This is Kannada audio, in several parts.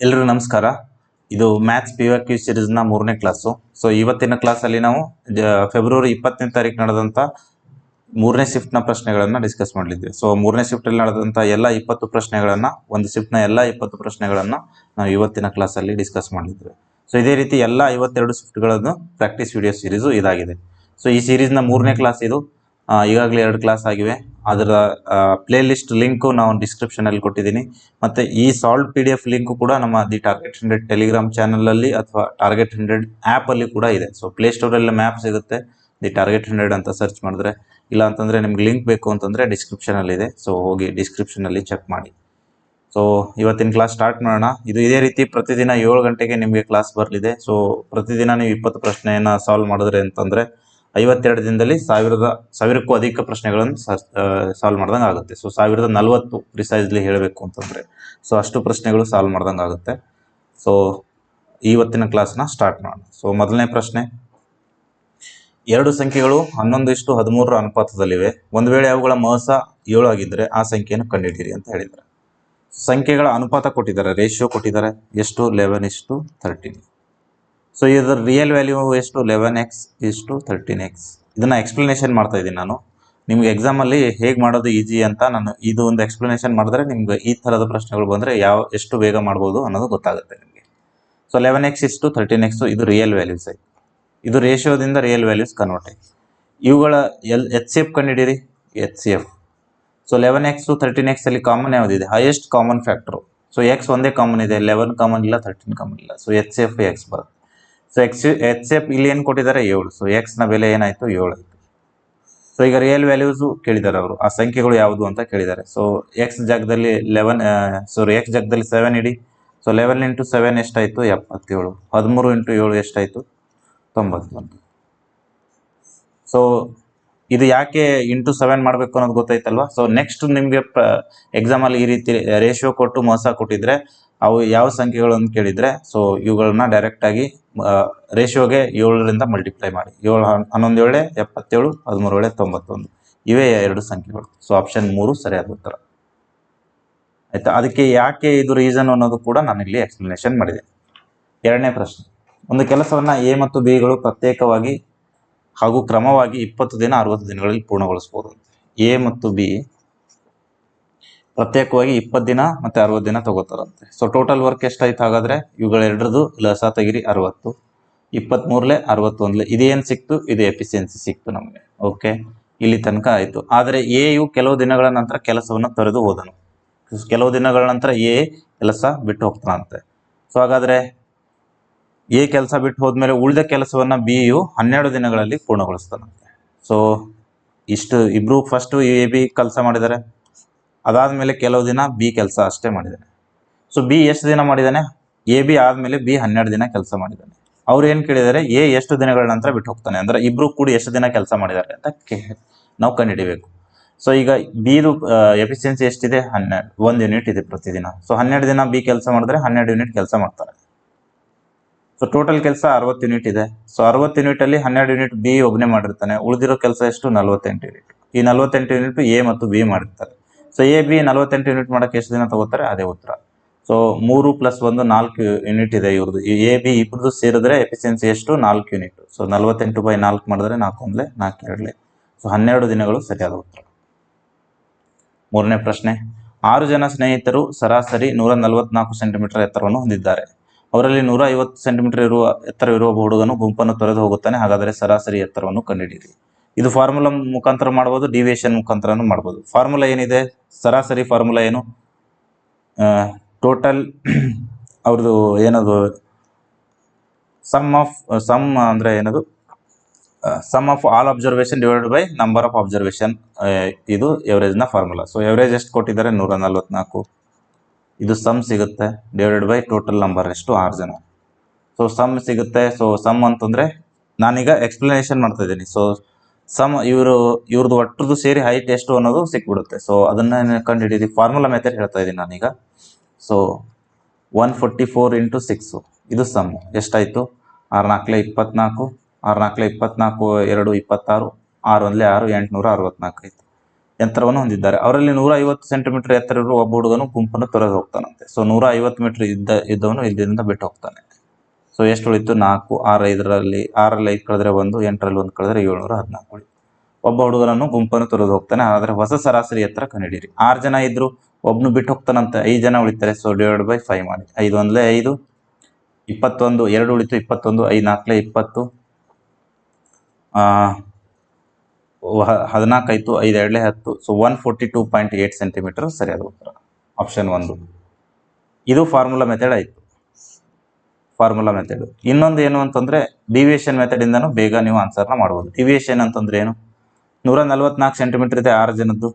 ಎಲ್ರಿಗೂ ನಮಸ್ಕಾರ. ಇದು ಮ್ಯಾಥ್ಸ್ PYQ ಸೀರೀಸ್ನ 3ನೇ ಕ್ಲಾಸು. ಸೊ ಇವತ್ತಿನ ಕ್ಲಾಸಲ್ಲಿ ನಾವು ಫೆಬ್ರವರಿ 20ನೇ ತಾರೀಕು ನಡೆದಂಥ 3ನೇ ಶಿಫ್ಟ್ನ ಪ್ರಶ್ನೆಗಳನ್ನು ಡಿಸ್ಕಸ್ ಮಾಡಲಿದ್ವಿ. ಸೊ 3ನೇ ಶಿಫ್ಟಲ್ಲಿ ನಡೆದಂಥ ಎಲ್ಲ 20 ಪ್ರಶ್ನೆಗಳನ್ನು, ಒಂದು ಶಿಫ್ಟ್ನ ಎಲ್ಲ 20 ಪ್ರಶ್ನೆಗಳನ್ನು ನಾವು ಇವತ್ತಿನ ಕ್ಲಾಸಲ್ಲಿ ಡಿಸ್ಕಸ್ ಮಾಡಲಿದ್ವಿ. ಸೊ ಇದೇ ರೀತಿ ಎಲ್ಲ 52 ಶಿಫ್ಟ್ಗಳನ್ನು ಪ್ರಾಕ್ಟೀಸ್ ವಿಡಿಯೋ ಸೀರೀಸು ಇದಾಗಿದೆ. ಸೊ ಈ ಸೀರೀಸ್ನ 3ನೇ ಕ್ಲಾಸ್ ಇದು. ಈಗಾಗಲೇ 2 ಕ್ಲಾಸ್ ಆಗಿವೆ. ಅದರ ಪ್ಲೇ ಲಿಸ್ಟ್ ಲಿಂಕು ನಾವು ಡಿಸ್ಕ್ರಿಪ್ಷನಲ್ಲಿ ಕೊಟ್ಟಿದ್ದೀನಿ. ಮತ್ತು ಈ ಸಾಲ್ವ್ PDF ಲಿಂಕು ಕೂಡ ನಮ್ಮ ದಿ ಟಾರ್ಗೆಟ್ 100 ಟೆಲಿಗ್ರಾಮ್ ಚಾನಲಲ್ಲಿ ಅಥವಾ ಟಾರ್ಗೆಟ್ 100 ಆ್ಯಪಲ್ಲಿ ಕೂಡ ಇದೆ. ಸೊ ಪ್ಲೇಸ್ಟೋರಲ್ಲಿ ಮ್ಯಾಪ್ ಸಿಗುತ್ತೆ, ದಿ ಟಾರ್ಗೆಟ್ 100 ಅಂತ ಸರ್ಚ್ ಮಾಡಿದ್ರೆ. ಇಲ್ಲ ಅಂತಂದರೆ ನಿಮ್ಗೆ ಲಿಂಕ್ ಬೇಕು ಅಂತಂದರೆ ಡಿಸ್ಕ್ರಿಪ್ಷನಲ್ಲಿದೆ. ಸೊ ಹೋಗಿ ಡಿಸ್ಕ್ರಿಪ್ಷನಲ್ಲಿ ಚೆಕ್ ಮಾಡಿ. ಸೊ ಇವತ್ತಿನ ಕ್ಲಾಸ್ ಸ್ಟಾರ್ಟ್ ಮಾಡೋಣ. ಇದು ಇದೇ ರೀತಿ ಪ್ರತಿದಿನ 7 ಗಂಟೆಗೆ ನಿಮಗೆ ಕ್ಲಾಸ್ ಬರಲಿದೆ. ಸೊ ಪ್ರತಿದಿನ ನೀವು 20 ಪ್ರಶ್ನೆಯನ್ನು ಸಾಲ್ವ್ ಮಾಡಿದ್ರೆ ಅಂತಂದರೆ 52 ದಿನದಲ್ಲಿ 1000ಕ್ಕೂ ಅಧಿಕ ಪ್ರಶ್ನೆಗಳನ್ನು ಸಾಲ್ವ್ ಮಾಡ್ದಂಗೆ ಆಗುತ್ತೆ. ಸೊ 1040 ಪ್ರಿಸೈಸ್ಲಿ ಹೇಳಬೇಕು ಅಂತಂದರೆ. ಸೊ ಅಷ್ಟು ಪ್ರಶ್ನೆಗಳು ಸಾಲ್ವ್ ಮಾಡ್ದಂಗೆ ಆಗುತ್ತೆ. ಸೊ ಇವತ್ತಿನ ಕ್ಲಾಸ್ನ ಸ್ಟಾರ್ಟ್ ಮಾಡೋಣ. ಸೊ ಮೊದಲನೇ ಪ್ರಶ್ನೆ, 2 ಸಂಖ್ಯೆಗಳು 11:13 ಅನುಪಾತದಲ್ಲಿವೆ. ಒಂದು ವೇಳೆ ಅವುಗಳ ಮಹಸ 7 ಆಗಿದ್ದರೆ ಆ ಸಂಖ್ಯೆಯನ್ನು ಕಂಡುಹಿಡಿಯಿರಿ ಅಂತ ಹೇಳಿದ್ದಾರೆ. ಸಂಖ್ಯೆಗಳ ಅನುಪಾತ ಕೊಟ್ಟಿದ್ದಾರೆ, ರೇಷಿಯೋ ಕೊಟ್ಟಿದ್ದಾರೆ. ಎಷ್ಟು? 11:13. ಸೊ ಇದರ ರಿಯಲ್ ವ್ಯಾಲ್ಯೂ ಎಷ್ಟು? 11x:13x. ಇದನ್ನು ಎಕ್ಸ್ಪ್ಲನೇಷನ್ ಮಾಡ್ತಾ ಇದ್ದೀನಿ ನಾನು. ನಿಮ್ಗೆ ಎಕ್ಸಾಮಲ್ಲಿ ಹೇಗೆ ಮಾಡೋದು ಈಜಿ ಅಂತ ನಾನು ಇದು ಒಂದು ಎಕ್ಸ್ಪ್ಲನೇಷನ್ ಮಾಡಿದ್ರೆ ನಿಮ್ಗೆ ಈ ಥರದ ಪ್ರಶ್ನೆಗಳು ಬಂದರೆ ಎಷ್ಟು ಬೇಗ ಮಾಡ್ಬೋದು ಅನ್ನೋದು ಗೊತ್ತಾಗುತ್ತೆ ನಿಮಗೆ. ಸೊ 11x:13x ಇದು ರಿಯಲ್ ವ್ಯಾಲ್ಯೂಸ್ ಆಯ್ತು. ಇದು ರೇಷಿಯೋದಿಂದ ರಿಯಲ್ ವ್ಯಾಲ್ಯೂಸ್ ಕನ್ವರ್ಟ್ ಆಯ್ತು. ಇವುಗಳ HCF ಕಂಡುಹಿಡಿಯಿರಿ. HCF. ಸೊ 11x:13x ಅಲ್ಲಿ ಕಾಮನ್ ಯಾವುದಿದೆ? Highest common factor. So X ಒಂದೇ ಕಾಮನ್ ಇದೆ, 11 ಕಾಮನ್ ಇಲ್ಲ, 13 ಕಾಮನ್ ಇಲ್ಲ. ಸೊ HCF ಎಕ್ಸ್ ಬರುತ್ತೆ. ಸೊ HCF ಇಲ್ಲಿ ಏನು ಕೊಟ್ಟಿದ್ದಾರೆ? 7. ಸೊ ಎಕ್ಸ್ನ ಬೆಲೆ ಏನಾಯಿತು? 7 ಆಯಿತು. ಸೊ ಈಗ ರಿಯಲ್ ವ್ಯಾಲ್ಯೂಸು ಕೇಳಿದ್ದಾರೆ ಅವರು, ಆ ಸಂಖ್ಯೆಗಳು ಯಾವುದು ಅಂತ ಕೇಳಿದ್ದಾರೆ. ಸೊ ಎಕ್ಸ್ ಜಾಗದಲ್ಲಿ 7 ಇಡಿ. ಸೊ 11 × 7 ಎಷ್ಟಾಯಿತು? 77. 13 × 7 ಎಷ್ಟಾಯಿತು? 91. ಸೊ ಇದು ಯಾಕೆ ಇಂಟು 7 ಮಾಡಬೇಕು ಅನ್ನೋದು ಗೊತ್ತಾಯ್ತಲ್ವಾ? ಸೊ ನೆಕ್ಸ್ಟ್ ನಿಮಗೆ ಎಕ್ಸಾಮಲ್ಲಿ ಈ ರೀತಿ ರೇಷಿಯೋ ಕೊಟ್ಟು ಮೋಸ ಕೊಟ್ಟಿದ್ರೆ ಅವು ಯಾವ ಸಂಖ್ಯೆಗಳನ್ನು ಕೇಳಿದರೆ ಸೊ ಇವುಗಳನ್ನ ಡೈರೆಕ್ಟಾಗಿ ರೇಷಿಯೋಗೆ 7ರಿಂದ ಮಲ್ಟಿಪ್ಲೈ ಮಾಡಿ. 7 11 7 77, 13 7 91. ಇವೇ 2 ಸಂಖ್ಯೆಗಳು. ಸೊ ಆಪ್ಷನ್ 3 ಸರಿಯಾದ ಉತ್ತರ ಆಯಿತಾ. ಅದಕ್ಕೆ ಯಾಕೆ ಇದು ರೀಸನ್ ಅನ್ನೋದು ಕೂಡ ನಾನಿಲ್ಲಿ ಎಕ್ಸ್ಪ್ಲನೇಷನ್ ಮಾಡಿದೆ. ಎರಡನೇ ಪ್ರಶ್ನೆ, ಒಂದು ಕೆಲಸವನ್ನು A ಮತ್ತು Bಗಳು ಪ್ರತ್ಯೇಕವಾಗಿ ಹಾಗೂ ಕ್ರಮವಾಗಿ 20 ದಿನ 60 ದಿನಗಳಲ್ಲಿ ಪೂರ್ಣಗೊಳಿಸ್ಬೋದು. A ಮತ್ತು B ಪ್ರತ್ಯೇಕವಾಗಿ 20 ದಿನ ಮತ್ತು 60 ದಿನ ತಗೋತಾರಂತೆ. ಸೊ ಟೋಟಲ್ ವರ್ಕ್ ಎಷ್ಟಾಯ್ತು ಹಾಗಾದರೆ? ಇವುಗಳೆರಡರದು ಲಸ ತೆಗಿರಿ 60, 23 61. ಇದೇನು ಸಿಕ್ತು? ಇದು ಎಫಿಷಿಯನ್ಸಿ ಸಿಕ್ತು ನಮಗೆ. ಓಕೆ, ಇಲ್ಲಿ ತನಕ ಆಯಿತು. ಆದರೆ ಎಯು ಕೆಲವು ದಿನಗಳ ನಂತರ ಕೆಲಸವನ್ನು ತೊರೆದು ಹೋದನು. ಕೆಲವು ದಿನಗಳ ನಂತರ ಎ ಕೆಲಸ ಬಿಟ್ಟು ಹೋಗ್ತಾನಂತೆ. ಸೊ ಹಾಗಾದರೆ ಎ ಕೆಲಸ ಬಿಟ್ಟು ಹೋದ್ಮೇಲೆ ಉಳಿದ ಕೆಲಸವನ್ನು ಬಿಯು 12 ದಿನಗಳಲ್ಲಿ ಪೂರ್ಣಗೊಳಿಸ್ತಾನಂತೆ. ಸೊ ಇಷ್ಟು ಇಬ್ಬರು ಫಸ್ಟು ಎ ಬಿ ಕೆಲಸ ಮಾಡಿದ್ದಾರೆ, ಅದಾದಮೇಲೆ ಕೆಲವು ದಿನ ಬಿ ಕೆಲಸ ಅಷ್ಟೇ ಮಾಡಿದ್ದಾನೆ. ಸೊ ಬಿ ಎಷ್ಟು ದಿನ ಮಾಡಿದ್ದಾನೆ? ಎ ಬಿ ಆದಮೇಲೆ ಬಿ 12 ದಿನ ಕೆಲಸ ಮಾಡಿದ್ದಾನೆ. ಅವ್ರು ಏನು ಕೇಳಿದ್ದಾರೆ? ಎ ಎಷ್ಟು ದಿನಗಳ ನಂತರ ಬಿಟ್ಟು ಹೋಗ್ತಾನೆ, ಅಂದರೆ ಇಬ್ಬರು ಕೂಡಿ ಎಷ್ಟು ದಿನ ಕೆಲಸ ಮಾಡಿದ್ದಾರೆ ಅಂತ ನಾವು ಕಂಡುಹಿಡಿಬೇಕು. ಸೊ ಈಗ ಬಿದು ಎಫಿಷಿಯನ್ಸಿ ಎಷ್ಟಿದೆ? 12, 1 ಯೂನಿಟ್ ಇದೆ ಪ್ರತಿದಿನ. ಸೊ 12 ದಿನ ಬಿ ಕೆಲಸ ಮಾಡಿದ್ರೆ 12 ಯೂನಿಟ್ ಕೆಲಸ ಮಾಡ್ತಾರೆ. ಸೊ ಟೋಟಲ್ ಕೆಲಸ 60 ಯೂನಿಟ್ ಇದೆ. ಸೊ 60 ಯೂನಿಟಲ್ಲಿ 12 ಯೂನಿಟ್ ಬಿ ಒಬ್ಬನೇ ಮಾಡಿರ್ತಾನೆ. ಉಳಿದಿರೋ ಕೆಲಸ ಎಷ್ಟು? 48 ಯೂನಿಟ್. ಈ 48 ಯೂನಿಟ್ ಎ ಮತ್ತು ಬಿ ಮಾಡಿರ್ತಾರೆ. ಸೊ ಎ ಬಿ 48 ಯೂನಿಟ್ ಮಾಡೋಕ್ಕೆ ಎಷ್ಟು ದಿನ ತಗೋತಾರೆ? ಅದೇ ಉತ್ತರ. ಸೊ 3 + 1 4 ಯೂನಿಟ್ ಇದೆ ಇವ್ರದ್ದು. ಎ ಬಿ ಇಬ್ಬರದು ಸೇರಿದ್ರೆ ಎಫಿಷಿಯನ್ಸಿ ಎಷ್ಟು? 4 ಯೂನಿಟ್. ಸೊ 48/4 ಮಾಡಿದ್ರೆ 4 1 4 2. ಸೊ 12 ದಿನಗಳು ಸರಿಯಾದ ಉತ್ತರ. ಮೂರನೇ ಪ್ರಶ್ನೆ, 6 ಜನ ಸ್ನೇಹಿತರು ಸರಾಸರಿ 144 ಸೆಂಟಿಮೀಟರ್ ಎತ್ತರವನ್ನು ಹೊಂದಿದ್ದಾರೆ. ಅವರಲ್ಲಿ 150 ಸೆಂಟಿಮೀಟರ್ ಎತ್ತರವಿರುವ ಹುಡುಗನು ಗುಂಪನ್ನು ತೊರೆದು ಹೋಗುತ್ತಾನೆ. ಹಾಗಾದರೆ ಸರಾಸರಿ ಎತ್ತರವನ್ನು ಕಂಡುಹಿಡಿಯಿರಿ. ಇದು ಫಾರ್ಮುಲಾ ಮುಖಾಂತರ ಮಾಡ್ಬೋದು, ಡಿವಿಯೇಷನ್ ಮುಖಾಂತರನೂ ಮಾಡ್ಬೋದು. ಫಾರ್ಮುಲಾ ಏನಿದೆ? ಸರಾಸರಿ ಫಾರ್ಮುಲಾ ಏನು? ಟೋಟಲ್ ಅವ್ರದ್ದು ಏನದು ಸಮ್ ಅಂದರೆ ಏನದು? Sum of all observation divided by number of observation. ಇದು ಎವರೇಜ್ನ ಫಾರ್ಮುಲಾ. ಸೊ ಎವರೇಜ್ ಎಷ್ಟು ಕೊಟ್ಟಿದ್ದಾರೆ? 144. ಇದು ಸಮ್ ಸಿಗುತ್ತೆ ಡಿವೈಡೆಡ್ ಬೈ ಟೋಟಲ್ ನಂಬರ್ ಎಷ್ಟು? 6 ಜನ. ಸೊ ಸಮ್ ಸಿಗುತ್ತೆ. ಸೊ ಸಮ್ ಅಂತಂದರೆ ನಾನೀಗ ಎಕ್ಸ್ಪ್ಲನೇಷನ್ ಮಾಡ್ತಾ ಇದ್ದೀನಿ. ಸೊ ಸಮ್ ಇವ್ರದ್ದು ಒಟ್ಟರದ್ದು ಸೇರಿ ಹೈಟ್ ಎಷ್ಟು ಅನ್ನೋದು ಸಿಕ್ಬಿಡುತ್ತೆ. ಸೊ ಅದನ್ನು ಕಂಡುಹಿಡಿದು ಫಾರ್ಮುಲಾ ಮೆಥಡ್ ಹೇಳ್ತಾ ಇದ್ದೀನಿ ನಾನೀಗ. ಸೊ 144 × 6 ಇದು ಸಮ್ ಎಷ್ಟಾಯಿತು? 6 4 24, 6 4 24, 2 26, 6 1 6, 864 ಆಯಿತು. ಎತ್ತರವನ್ನು ಹೊಂದಿದ್ದಾರೆ. ಅವರಲ್ಲಿ 150 ಸೆಂಟಿಮೀಟರ್ ಎತ್ತರ ಇರುವ ಒಬ್ಬ ಹುಡುಗನು ಗುಂಪನ್ನು ತೊರೆದು ಹೋಗ್ತಾನಂತೆ. ಸೊ 150 ಮೀಟರ್ ಇದ್ದವನು ಇಲ್ಲಿಂದ ಬಿಟ್ಟು ಹೋಗ್ತಾನೆ. ಸೊ ಎಷ್ಟು ಉಳಿತು? 4. 6ರಲ್ಲಿ 5 ಕಳೆದ್ರೆ 1, 8ರಲ್ಲಿ 1 ಕಳೆದ್ರೆ 714 ಉಳಿತು. ಒಬ್ಬ ಹುಡುಗನನ್ನು ಗುಂಪನ್ನು ತೊರೆದು ಹೋಗ್ತಾನೆ. ಆದರೆ ಹೊಸ ಸರಾಸರಿ ಎತ್ತರ ಕಂಡುಹಿಡಿಯಿರಿ. 6 ಜನ ಇದ್ರು, ಒಬ್ನು ಬಿಟ್ಟು ಹೋಗ್ತಾನಂತೆ, 5 ಜನ ಉಳಿತಾರೆ. ಸೊ /5 ಮಾಡಿ. 5 1 5, 21, 2 ಉಳಿತು 21, 5 4 20, 14 ಆಯಿತು, 5 2 10. ಸೊ 142.8 ಸೆಂಟಿಮೀಟರ್ ಸರಿಯಾದ ಉತ್ತರ ಆಪ್ಷನ್ 1. ಇದು ಫಾರ್ಮುಲಾ ಮೆಥಡ್ ಆಯಿತು. Formula method. ಇನ್ನೊಂದು ಏನು ಅಂತಂದರೆ ಡಿವಿಯೇಷನ್ ಮೆಥಡಿಂದನೂ ಬೇಗ ನೀವು ಆನ್ಸರ್ನ ಮಾಡ್ಬೋದು. ಡಿವಿಯೇಷನ್ ಅಂತಂದ್ರೆ ಏನು? 144 ಸೆಂಟಿಮೀಟರ್ ಇದೆ 6 ಜನದ್ದು,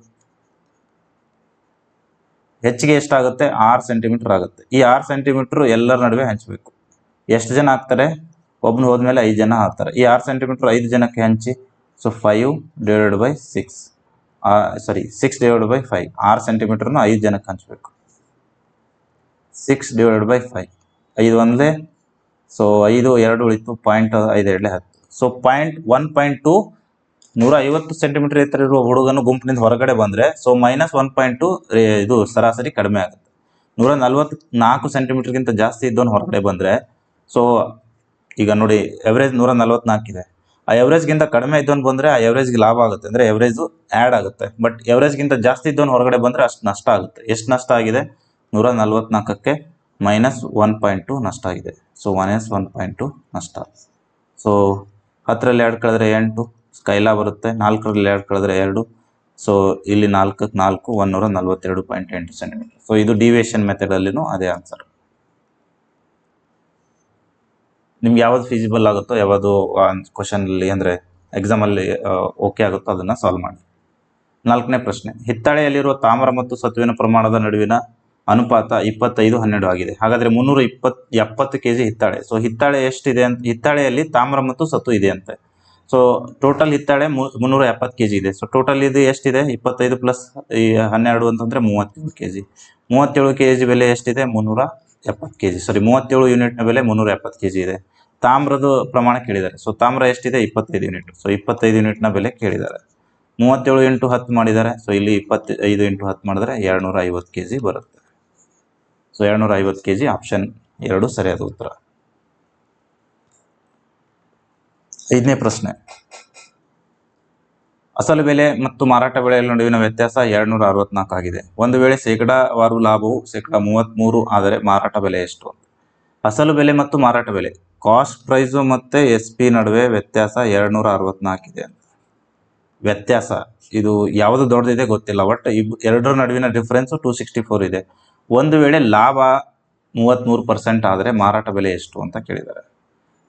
ಹೆಚ್ಚಿಗೆ ಎಷ್ಟಾಗುತ್ತೆ? 6 ಸೆಂಟಿಮೀಟರ್ ಆಗುತ್ತೆ. ಈ 6 ಸೆಂಟಿಮೀಟರ್ ಎಲ್ಲರ ನಡುವೆ ಹಂಚಬೇಕು. ಎಷ್ಟು ಜನ ಆಗ್ತಾರೆ? ಒಬ್ಬನು ಹೋದ್ಮೇಲೆ 5 ಜನ ಆಗ್ತಾರೆ. ಈ 6 ಸೆಂಟಿಮೀಟರ್ 5 ಜನಕ್ಕೆ ಹಂಚಿ. ಸೊ 5/6 6/5. 6 ಸೆಂಟಿಮೀಟರ್ನು 5 ಜನಕ್ಕೆ ಹಂಚಬೇಕು. 6/5. 5 1 ಸೊ 5 2 ಉಳಿತು 0.5 2 10. ಸೊ 1.2 150 ಸೆಂಟಿಮೀಟರ್ ಎತ್ತರ ಇರುವ ಹುಡುಗನು ಗುಂಪಿನಿಂದ ಹೊರಗಡೆ ಬಂದರೆ ಸೊ -1.2 ಇದು ಸರಾಸರಿ ಕಡಿಮೆ ಆಗುತ್ತೆ. 144 ಸೆಂಟಿಮೀಟರ್ಗಿಂತ ಜಾಸ್ತಿ ಇದ್ದವನು ಹೊರಗಡೆ ಬಂದರೆ ಸೊ ಈಗ ನೋಡಿ ಎವರೇಜ್ 144 ಇದೆ. ಆ ಎವರೇಜ್ಗಿಂತ ಕಡಿಮೆ ಇದ್ದವನು ಬಂದರೆ ಆ ಎವರೇಜ್ಗೆ ಲಾಭ ಆಗುತ್ತೆ, ಅಂದರೆ ಎವರೇಜು ಆ್ಯಡ್ ಆಗುತ್ತೆ. ಬಟ್ ಎವರೇಜ್ಗಿಂತ ಜಾಸ್ತಿ ಇದ್ದವನು ಹೊರಗಡೆ ಬಂದರೆ ಅಷ್ಟು ನಷ್ಟ ಆಗುತ್ತೆ. ಎಷ್ಟು ನಷ್ಟ ಆಗಿದೆ? 144ಕ್ಕೆ -1.2 ನಷ್ಟ ಆಗಿದೆ. ಸೊ -1.2 ನಷ್ಟ. ಸೊ 10ರಲ್ಲಿ 2 ಕಳೆದ್ರೆ 8 ಸ್ಕೈಲಾ ಬರುತ್ತೆ. 4ರಲ್ಲಿ 2 ಕಳೆದ್ರೆ 2. ಸೊ ಇಲ್ಲಿ 4ಕ್ಕೆ 4 142.8 ಸೆಂಟಿಮೀಟರ್. ಸೊ ಇದು ಡಿವಿಯೇಷನ್ ಮೆಥಡಲ್ಲಿನೂ ಅದೇ ಆನ್ಸರ್. ನಿಮ್ಗೆ ಯಾವ್ದು ಫೀಸಿಬಲ್ ಆಗುತ್ತೋ, ಯಾವುದು ಕ್ವಶನಲ್ಲಿ ಅಂದರೆ ಎಕ್ಸಾಮಲ್ಲಿ ಓಕೆ ಆಗುತ್ತೋ ಅದನ್ನು ಸಾಲ್ವ್ ಮಾಡಿ. 4ನೇ ಪ್ರಶ್ನೆ. ಹಿತ್ತಾಳೆಯಲ್ಲಿರುವ ತಾಮ್ರ ಮತ್ತು ಸತುವಿನ ಪ್ರಮಾಣದ ನಡುವಿನ ಅನುಪಾತ 25:12 ಆಗಿದೆ. ಹಾಗಾದರೆ 370 kg ಹಿತ್ತಾಳೆ. ಸೊ ಹಿತ್ತಾಳೆ ಎಷ್ಟಿದೆ ಅಂತ, ಹಿತ್ತಾಳೆಯಲ್ಲಿ ತಾಮ್ರ ಮತ್ತು ಸತು ಇದೆ ಅಂತೆ. ಸೊ ಟೋಟಲ್ ಹಿತ್ತಾಳೆ 370 kg ಇದೆ. ಸೊ ಟೋಟಲ್ ಇದು ಎಷ್ಟಿದೆ? 25 ಪ್ಲಸ್ 12 ಅಂತಂದರೆ 37 kg. 37 kg ಬೆಲೆ ಎಷ್ಟಿದೆ? 370 kg. ಸಾರಿ 37 ಯೂನಿಟ್ನ ಬೆಲೆ 370 kg ಇದೆ. ತಾಮ್ರದ ಪ್ರಮಾಣ ಕೇಳಿದ್ದಾರೆ. ಸೊ ತಾಮ್ರ ಎಷ್ಟಿದೆ? 25 ಯೂನಿಟ್. ಸೊ 25 ಯೂನಿಟ್ನ ಬೆಲೆ ಕೇಳಿದ್ದಾರೆ. 37 × 10 ಮಾಡಿದ್ದಾರೆ. ಸೊ ಇಲ್ಲಿ 25 × 10 ಮಾಡಿದ್ರೆ 250 kg ಬರುತ್ತೆ. ಸೊ 250 kg ಆಪ್ಷನ್ 2 ಸರಿಯಾದ ಉತ್ತರ. 5ನೇ ಪ್ರಶ್ನೆ. ಅಸಲು ಬೆಲೆ ಮತ್ತು ಮಾರಾಟ ಬೆಲೆಯ ನಡುವಿನ ವ್ಯತ್ಯಾಸ 264 ಆಗಿದೆ. ಒಂದು ವೇಳೆ ಶೇಕಡಾವಾರು ಲಾಭವು 33% ಆದರೆ ಮಾರಾಟ ಬೆಲೆ ಎಷ್ಟು? ಅಸಲು ಬೆಲೆ ಮತ್ತು ಮಾರಾಟ ಬೆಲೆ, ಕಾಸ್ಟ್ ಪ್ರೈಸು ಮತ್ತು SP ನಡುವೆ ವ್ಯತ್ಯಾಸ 264 ಇದೆ. ವ್ಯತ್ಯಾಸ ಇದು ಯಾವುದು ದೊಡ್ಡದಿದೆ ಗೊತ್ತಿಲ್ಲ, ಬಟ್ ಎರಡರ ನಡುವಿನ ಡಿಫ್ರೆನ್ಸು 264 ಇದೆ. ಒಂದು ವೇಳೆ ಲಾಭ 33% ಆದರೆ ಮಾರಾಟ ಬೆಲೆ ಎಷ್ಟು ಅಂತ ಕೇಳಿದ್ದಾರೆ.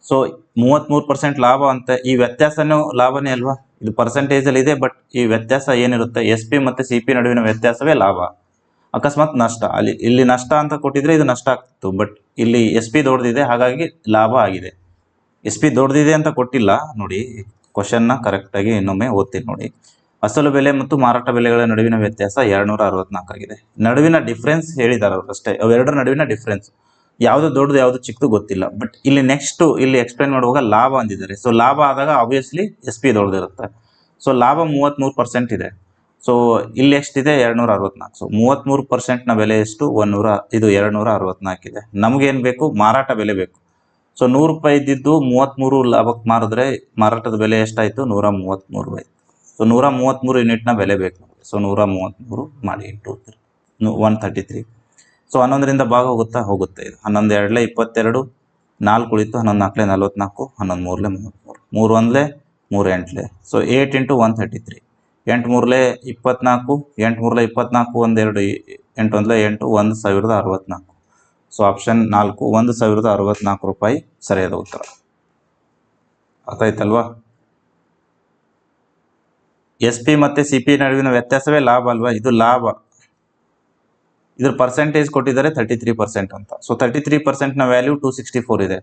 ಸೊ 33% ಲಾಭ ಅಂತ, ಈ ವ್ಯತ್ಯಾಸನೂ ಲಾಭನೇ ಅಲ್ವಾ? ಇದು ಪರ್ಸೆಂಟೇಜಲ್ಲಿ ಇದೆ, ಬಟ್ ಈ ವ್ಯತ್ಯಾಸ ಏನಿರುತ್ತೆ? SP ಮತ್ತು CP ನಡುವಿನ ವ್ಯತ್ಯಾಸವೇ ಲಾಭ. ಅಕಸ್ಮಾತ್ ನಷ್ಟ, ಇಲ್ಲಿ ನಷ್ಟ ಅಂತ ಕೊಟ್ಟಿದ್ರೆ ಇದು ನಷ್ಟ ಆಗ್ತಿತ್ತು, ಬಟ್ ಇಲ್ಲಿ SP ದೊಡ್ಡದಿದೆ, ಹಾಗಾಗಿ ಲಾಭ ಆಗಿದೆ. SP ದೊಡ್ಡದಿದೆ ಅಂತ ಕೊಟ್ಟಿಲ್ಲ ನೋಡಿ. ಕ್ವಶನ್ನ ಕರೆಕ್ಟಾಗಿ ಇನ್ನೊಮ್ಮೆ ಓದ್ತೀನಿ ನೋಡಿ. ಅಸಲು ಬೆಲೆ ಮತ್ತು ಮಾರಾಟ ಬೆಲೆಗಳ ನಡುವಿನ ವ್ಯತ್ಯಾಸ 264 ಆಗಿದೆ. ನಡುವಿನ ಡಿಫ್ರೆನ್ಸ್ ಹೇಳಿದ್ದಾರೆ ಅವರು ಅಷ್ಟೇ, ಅವೆರಡರ ನಡುವಿನ ಡಿಫ್ರೆನ್ಸ್. ಯಾವುದು ದೊಡ್ಡದು ಯಾವುದು ಚಿಕ್ಕದು ಗೊತ್ತಿಲ್ಲ, ಬಟ್ ಇಲ್ಲಿ ನೆಕ್ಸ್ಟ್ ಇಲ್ಲಿ ಎಕ್ಸ್ಪ್ಲೈನ್ ಮಾಡುವಾಗ ಲಾಭ ಅಂದಿದ್ದಾರೆ. ಸೊ ಲಾಭ ಆದಾಗ ಆಬ್ವಿಯಸ್ಲಿ SP ದೊಡ್ಡದಿರುತ್ತೆ. ಸೊ ಲಾಭ 33% ಇದೆ. ಸೊ ಇಲ್ಲಿ ಎಷ್ಟಿದೆ? 264. ಸೊ 33%ನ ಬೆಲೆ ಎಷ್ಟು? 264 ಇದೆ. ನಮಗೇನು ಬೇಕು? ಮಾರಾಟ ಬೆಲೆ ಬೇಕು. ಸೊ 100 ರೂಪಾಯಿ ಇದ್ದಿದ್ದು 33 ಲಾಭಕ್ಕೆ ಮಾರಿದ್ರೆ ಮಾರಾಟದ ಬೆಲೆ ಎಷ್ಟಾಯಿತು? 133 ಆಯಿತು. ಸೊ 133 ಯೂನಿಟ್ನ ಬೆಲೆ ಬೇಕು ನಮಗೆ. ಸೊ 133 ಮಾಡಿ ಇಂಟು 133. ಸೊ 11ರಿಂದ ಭಾಗ ಹೋಗುತ್ತೆ ಇದು. 11 2 22, 4 ಉಳಿತು, 11 4 44, 11 3 33, 3 1 3 8. ಸೊ 8 × 133, 8 3 24, 8 3 24, 1 2 8 1 8, 1064. ಸೊ ಆಪ್ಷನ್ 4 1064 ರೂಪಾಯಿ ಸರಿಯಾದ ಉತ್ತರ. ಅರ್ಥ ಆಯ್ತಲ್ವಾ? SP ಮತ್ತು CP ನಡುವಿನ ವ್ಯತ್ಯಾಸವೇ ಲಾಭ ಅಲ್ವಾ? ಇದು ಲಾಭ. ಇದ್ರ ಪರ್ಸೆಂಟೇಜ್ ಕೊಟ್ಟಿದ್ದಾರೆ 33% ಅಂತ. ಸೊ 33%ನ ವ್ಯಾಲ್ಯೂ 264 ಇದೆ.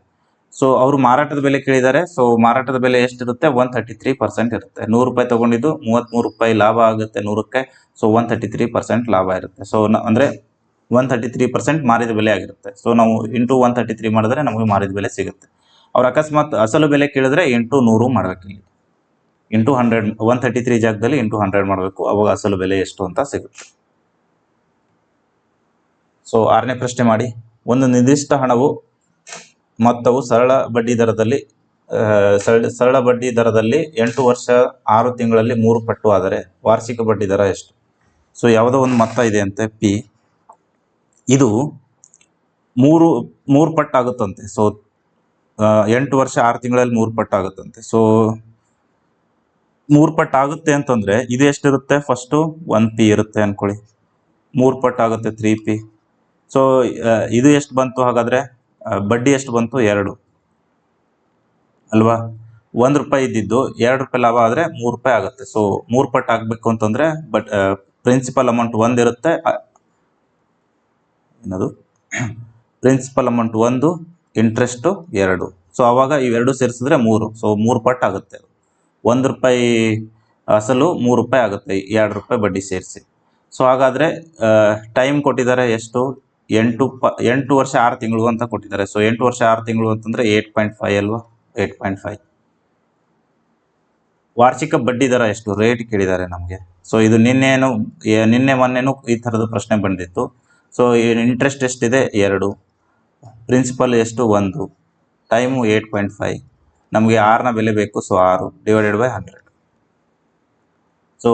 ಸೊ ಅವರು ಮಾರಾಟದ ಬೆಲೆ ಕೇಳಿದ್ದಾರೆ. ಸೊ ಮಾರಾಟದ ಬೆಲೆ ಎಷ್ಟಿರುತ್ತೆ? 133% ಇರುತ್ತೆ. 100 ರೂಪಾಯಿ ತೊಗೊಂಡಿದ್ದು 33 ರೂಪಾಯಿ ಲಾಭ ಆಗುತ್ತೆ 100ಕ್ಕೆ. ಸೊ 133% ಲಾಭ ಇರುತ್ತೆ. ಸೊ ಅಂದರೆ 133% ಮಾರಿದ ಬೆಲೆ ಆಗಿರುತ್ತೆ. ಸೊ ನಾವು ಇಂಟು 133 ಮಾಡಿದ್ರೆ ನಮಗೆ ಮಾರಿದ ಬೆಲೆ ಸಿಗುತ್ತೆ. ಅವ್ರು ಅಕಸ್ಮಾತ್ ಅಸಲು ಬೆಲೆ ಕೇಳಿದ್ರೆ ಇಂಟು 100 ಮಾಡಬೇಕಿಲ್ಲಿ. ಇಂಟು 100 133 ಜಾಗದಲ್ಲಿ ಇಂಟು 100 ಮಾಡಬೇಕು, ಅವಾಗ ಅಸಲು ಬೆಲೆ ಎಷ್ಟು ಅಂತ ಸಿಗುತ್ತೆ. ಸೊ 6ನೇ ಪ್ರಶ್ನೆ ಮಾಡಿ. ಒಂದು ನಿರ್ದಿಷ್ಟ ಹಣವು ಮೊತ್ತವು ಸರಳ ಬಡ್ಡಿ ದರದಲ್ಲಿ 8 ವರ್ಷ 6 ತಿಂಗಳಲ್ಲಿ 3 ಪಟ್ಟು ಆದರೆ ವಾರ್ಷಿಕ ಬಡ್ಡಿ ದರ ಎಷ್ಟು? ಸೊ ಯಾವುದೋ ಒಂದು ಮೊತ್ತ ಇದೆ ಅಂತೆ ಪಿ, ಇದು ಮೂರು ಪಟ್ಟು ಆಗುತ್ತಂತೆ. ಸೊ 8 ವರ್ಷ 6 ತಿಂಗಳಲ್ಲಿ 3 ಪಟ್ಟು ಆಗುತ್ತಂತೆ. ಸೊ 3 ಪಟ್ಟು ಆಗುತ್ತೆ ಅಂತಂದ್ರೆ ಇದು ಎಷ್ಟಿರುತ್ತೆ? ಫಸ್ಟು 1P ಇರುತ್ತೆ ಅನ್ಕೊಳ್ಳಿ, 3 ಪಟ್ಟು ಆಗುತ್ತೆ 3P. ಸೊ ಇದು ಎಷ್ಟು ಬಂತು ಹಾಗಾದ್ರೆ? ಬಡ್ಡಿ ಎಷ್ಟು ಬಂತು? 2 ಅಲ್ವಾ? 1 ರೂಪಾಯಿ ಇದ್ದಿದ್ದು 2 ರೂಪಾಯಿ ಲಾಭ ಆದರೆ 3 ರೂಪಾಯಿ ಆಗುತ್ತೆ. ಸೊ 3 ಪಟ್ಟು ಆಗಬೇಕು ಅಂತಂದ್ರೆ ಪ್ರಿನ್ಸಿಪಲ್ ಅಮೌಂಟ್ 1 ಇರುತ್ತೆ, ಏನದು ಪ್ರಿನ್ಸಿಪಲ್ ಅಮೌಂಟ್ 1, ಇಂಟ್ರೆಸ್ಟ್ 2. ಸೊ ಅವಾಗ ಇವೆರಡು ಸೇರಿಸಿದ್ರೆ 3. ಸೊ 3 ಪಟ್ಟು ಆಗುತ್ತೆ. 1 ರೂಪಾಯಿ ಅಸಲು 3 ರೂಪಾಯಿ ಆಗುತ್ತೆ, 2 ರೂಪಾಯಿ ಬಡ್ಡಿ ಸೇರಿಸಿ. ಸೊ ಹಾಗಾದ್ರೆ ಟೈಮ್ ಕೊಟ್ಟಿದ್ದಾರೆ ಎಷ್ಟು? 8 ವರ್ಷ 6 ತಿಂಗಳು ಅಂತ ಕೊಟ್ಟಿದ್ದಾರೆ. ಸೊ 8 ವರ್ಷ 6 ತಿಂಗಳು ಅಂತಂದ್ರೆ 8.5 ಅಲ್ವಾ? 8.5. ವಾರ್ಷಿಕ ಬಡ್ಡಿ ದರ ಎಷ್ಟು? ರೇಟ್ ಕೇಳಿದ್ದಾರೆ ನಮಗೆ. ಸೊ ಇದು ನಿನ್ನೆ ಮೊನ್ನೆನೂ ಈ ಥರದ ಪ್ರಶ್ನೆ ಬಂದಿತ್ತು. ಸೊ ಇಂಟ್ರೆಸ್ಟ್ ಎಷ್ಟಿದೆ? 2, ಪ್ರಿನ್ಸಿಪಲ್ ಎಷ್ಟು? 1, ಟೈಮು 8.5, ನಮಗೆ 6ನ ಬೆಲೆ ಬೇಕು. So 6 divided by 100. ಸೊ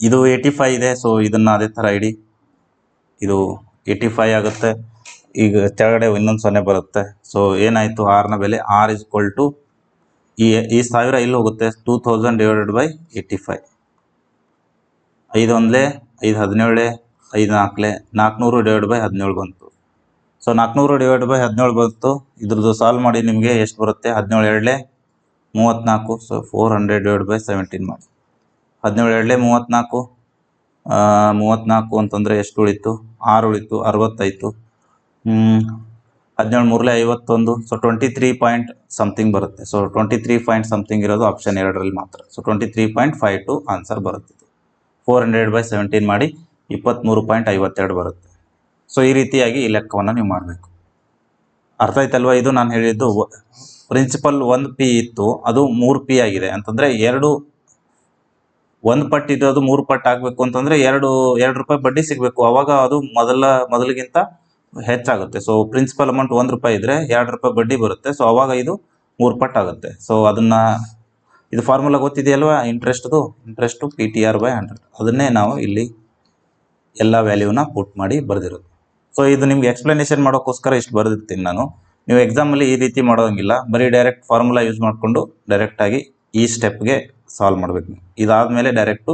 ಇದು 85 ಇದೆ. ಸೊ ಇದನ್ನು ಅದೇ ಥರ ಇಡಿ, ಇದು 85 ಆಗುತ್ತೆ. ಈಗ ಕೆಳಗಡೆ ಇನ್ನೊಂದು 0 ಬರುತ್ತೆ. ಸೊ ಏನಾಯಿತು? 6ನ ಬೆಲೆ R = ಈ 1000 ಇಲ್ಲಿ ಹೋಗುತ್ತೆ, 2000 ಡಿವೈಡೆಡ್ ಬೈ 85. 5 1 5 17 5 4 400 ಡಿವೈಡ್ ಬೈ 17 ಬಂತು. ಸೊ 400 ಡಿವೈಡ್ ಬೈ 17 ಬಂತು. ಇದ್ರದ್ದು ಸಾಲ್ವ್ ಮಾಡಿ ನಿಮಗೆ ಎಷ್ಟು ಬರುತ್ತೆ? 17 2 34. ಸೊ 400 ಡಿವೈಡ್ ಬೈ 17 ಮಾಡಿ. 17 2 34, 34 ಅಂತಂದರೆ ಎಷ್ಟು ಉಳಿತು? 6 ಉಳಿತು, 60 ಆಯಿತು. 17 3 51. ಸೊ 23 ಪಾಯಿಂಟ್ ಸಮಥಿಂಗ್ ಬರುತ್ತೆ. ಸೊ 23 ಪಾಯಿಂಟ್ ಸಮಥಿಂಗ್ ಇರೋದು ಆಪ್ಷನ್ 2ರಲ್ಲಿ ಮಾತ್ರ. ಸೊ 23.52 ಆನ್ಸರ್ ಬರುತ್ತೆ. 400 ಬೈ 17 ಮಾಡಿ 23.52 ಬರುತ್ತೆ. ಸೊ ಈ ರೀತಿಯಾಗಿ ಈ ಲೆಕ್ಕವನ್ನು ನೀವು ಮಾಡಬೇಕು. ಅರ್ಥ ಆಯ್ತಲ್ವಾ? ಇದು ನಾನು ಹೇಳಿದ್ದು ಪ್ರಿನ್ಸಿಪಲ್ 1P ಇತ್ತು, ಅದು 3P ಆಗಿದೆ ಅಂತಂದರೆ 1 ಪಟ್ಟು ಇರೋದು 3 ಪಟ್ಟು ಆಗಬೇಕು ಅಂತಂದರೆ 2 ರೂಪಾಯಿ ಬಡ್ಡಿ ಸಿಗಬೇಕು. ಅವಾಗ ಅದು ಮೊದಲಿಗಿಂತ ಹೆಚ್ಚಾಗುತ್ತೆ. ಸೊ ಪ್ರಿನ್ಸಿಪಲ್ ಅಮೌಂಟ್ 1 ರೂಪಾಯಿ ಇದ್ದರೆ 2 ರೂಪಾಯಿ ಬಡ್ಡಿ ಬರುತ್ತೆ. ಸೊ ಅವಾಗ ಇದು 3 ಪಟ್ಟು ಆಗುತ್ತೆ. ಸೊ ಇದು ಫಾರ್ಮುಲಾ ಗೊತ್ತಿದೆಯಲ್ವಾ? Interest PTR/100. ಅದನ್ನೇ ನಾವು ಇಲ್ಲಿ ಎಲ್ಲ ವ್ಯಾಲ್ಯೂನ ಪುಟ್ ಮಾಡಿ ಬರೆದಿರೋದು. ಸೊ ಇದು ನಿಮ್ಗೆ ಎಕ್ಸ್ಪ್ಲನೇಷನ್ ಮಾಡೋಕ್ಕೋಸ್ಕರ ಇಷ್ಟು ಬರೆದಿರ್ತೀನಿ ನಾನು. ನೀವು ಎಕ್ಸಾಮಲ್ಲಿ ಈ ರೀತಿ ಮಾಡೋಂಗಿಲ್ಲ, ಬರೀ ಡೈರೆಕ್ಟ್ ಫಾರ್ಮುಲಾ ಯೂಸ್ ಮಾಡಿಕೊಂಡು ಡೈರೆಕ್ಟಾಗಿ ಈ ಸ್ಟೆಪ್ಗೆ ಸಾಲ್ವ್ ಮಾಡಬೇಕು. ಇದಾದಮೇಲೆ ಡೈರೆಕ್ಟು